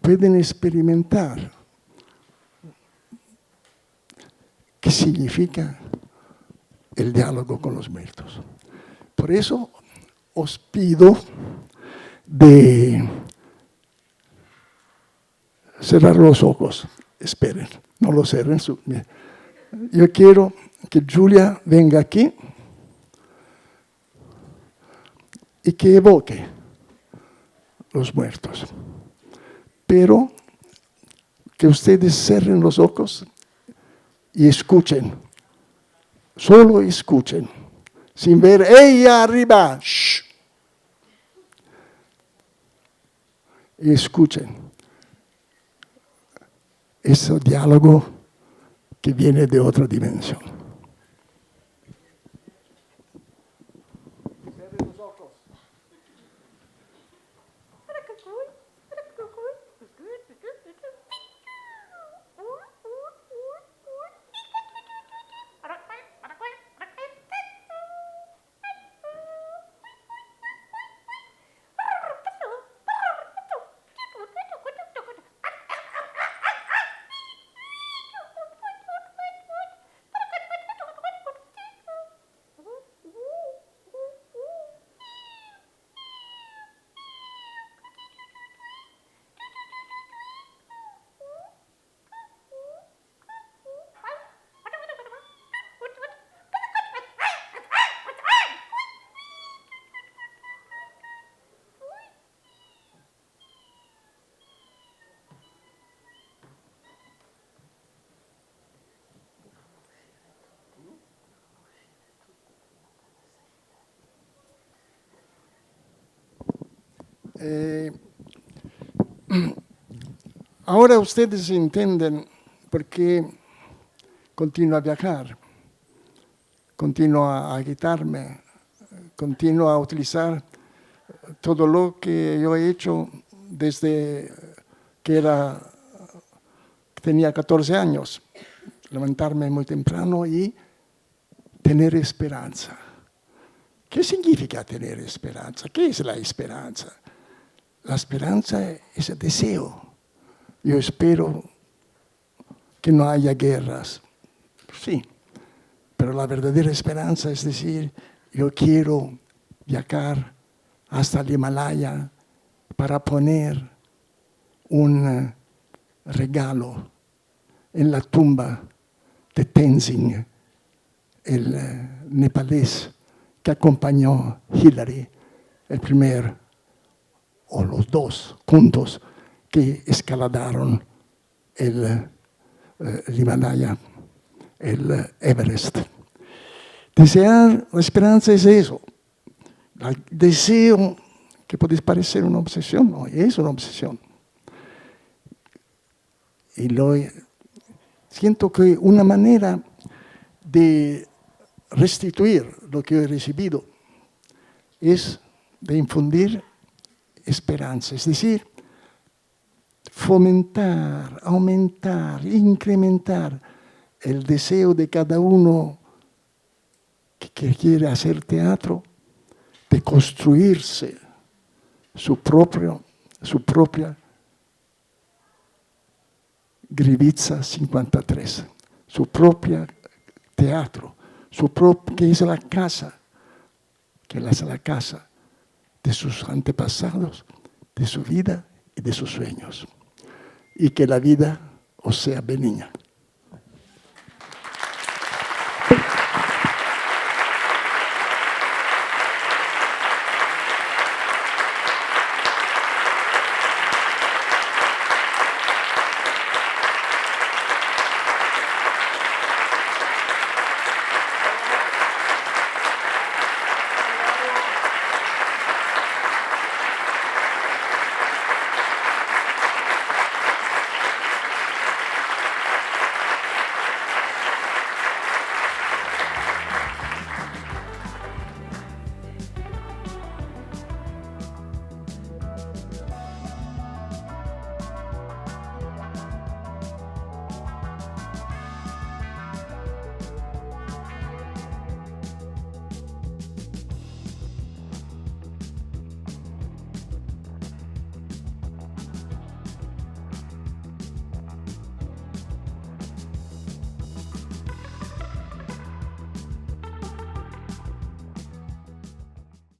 puedan experimentar qué significa el diálogo con los muertos. Por eso os pido de cerrar los ojos. Esperen, no los cierren. Yo quiero que Julia venga aquí y que evoque los muertos. Pero que ustedes cierren los ojos y escuchen. Solo escuchen. Sin ver, ella arriba. Shh. Y escuchen. Ese diálogo que viene de otra dimensión. Ahora ustedes entienden por qué continuo a viajar, continuo a agitarme, continuo a utilizar todo lo que yo he hecho desde que tenía 14 años. Levantarme muy temprano y tener esperanza. ¿Qué significa tener esperanza? ¿Qué es la esperanza? La esperanza es el deseo. Yo espero que no haya guerras. Sí, pero la verdadera esperanza es decir, yo quiero viajar hasta el Himalaya para poner un regalo en la tumba de Tenzin, el nepalés que acompañó a Hillary, el primer, o los dos juntos, que escaladaron el Himalaya, el Everest. Desear la esperanza es eso. El deseo, que puede parecer una obsesión, no, es una obsesión. Y siento que una manera de restituir lo que he recibido es de infundir esperanza, es decir, fomentar, aumentar, incrementar el deseo de cada uno que quiere hacer teatro de construirse su propia Grivizza 53, su propio teatro, que es la casa, de sus antepasados, de su vida y de sus sueños. Y que la vida os sea benigna.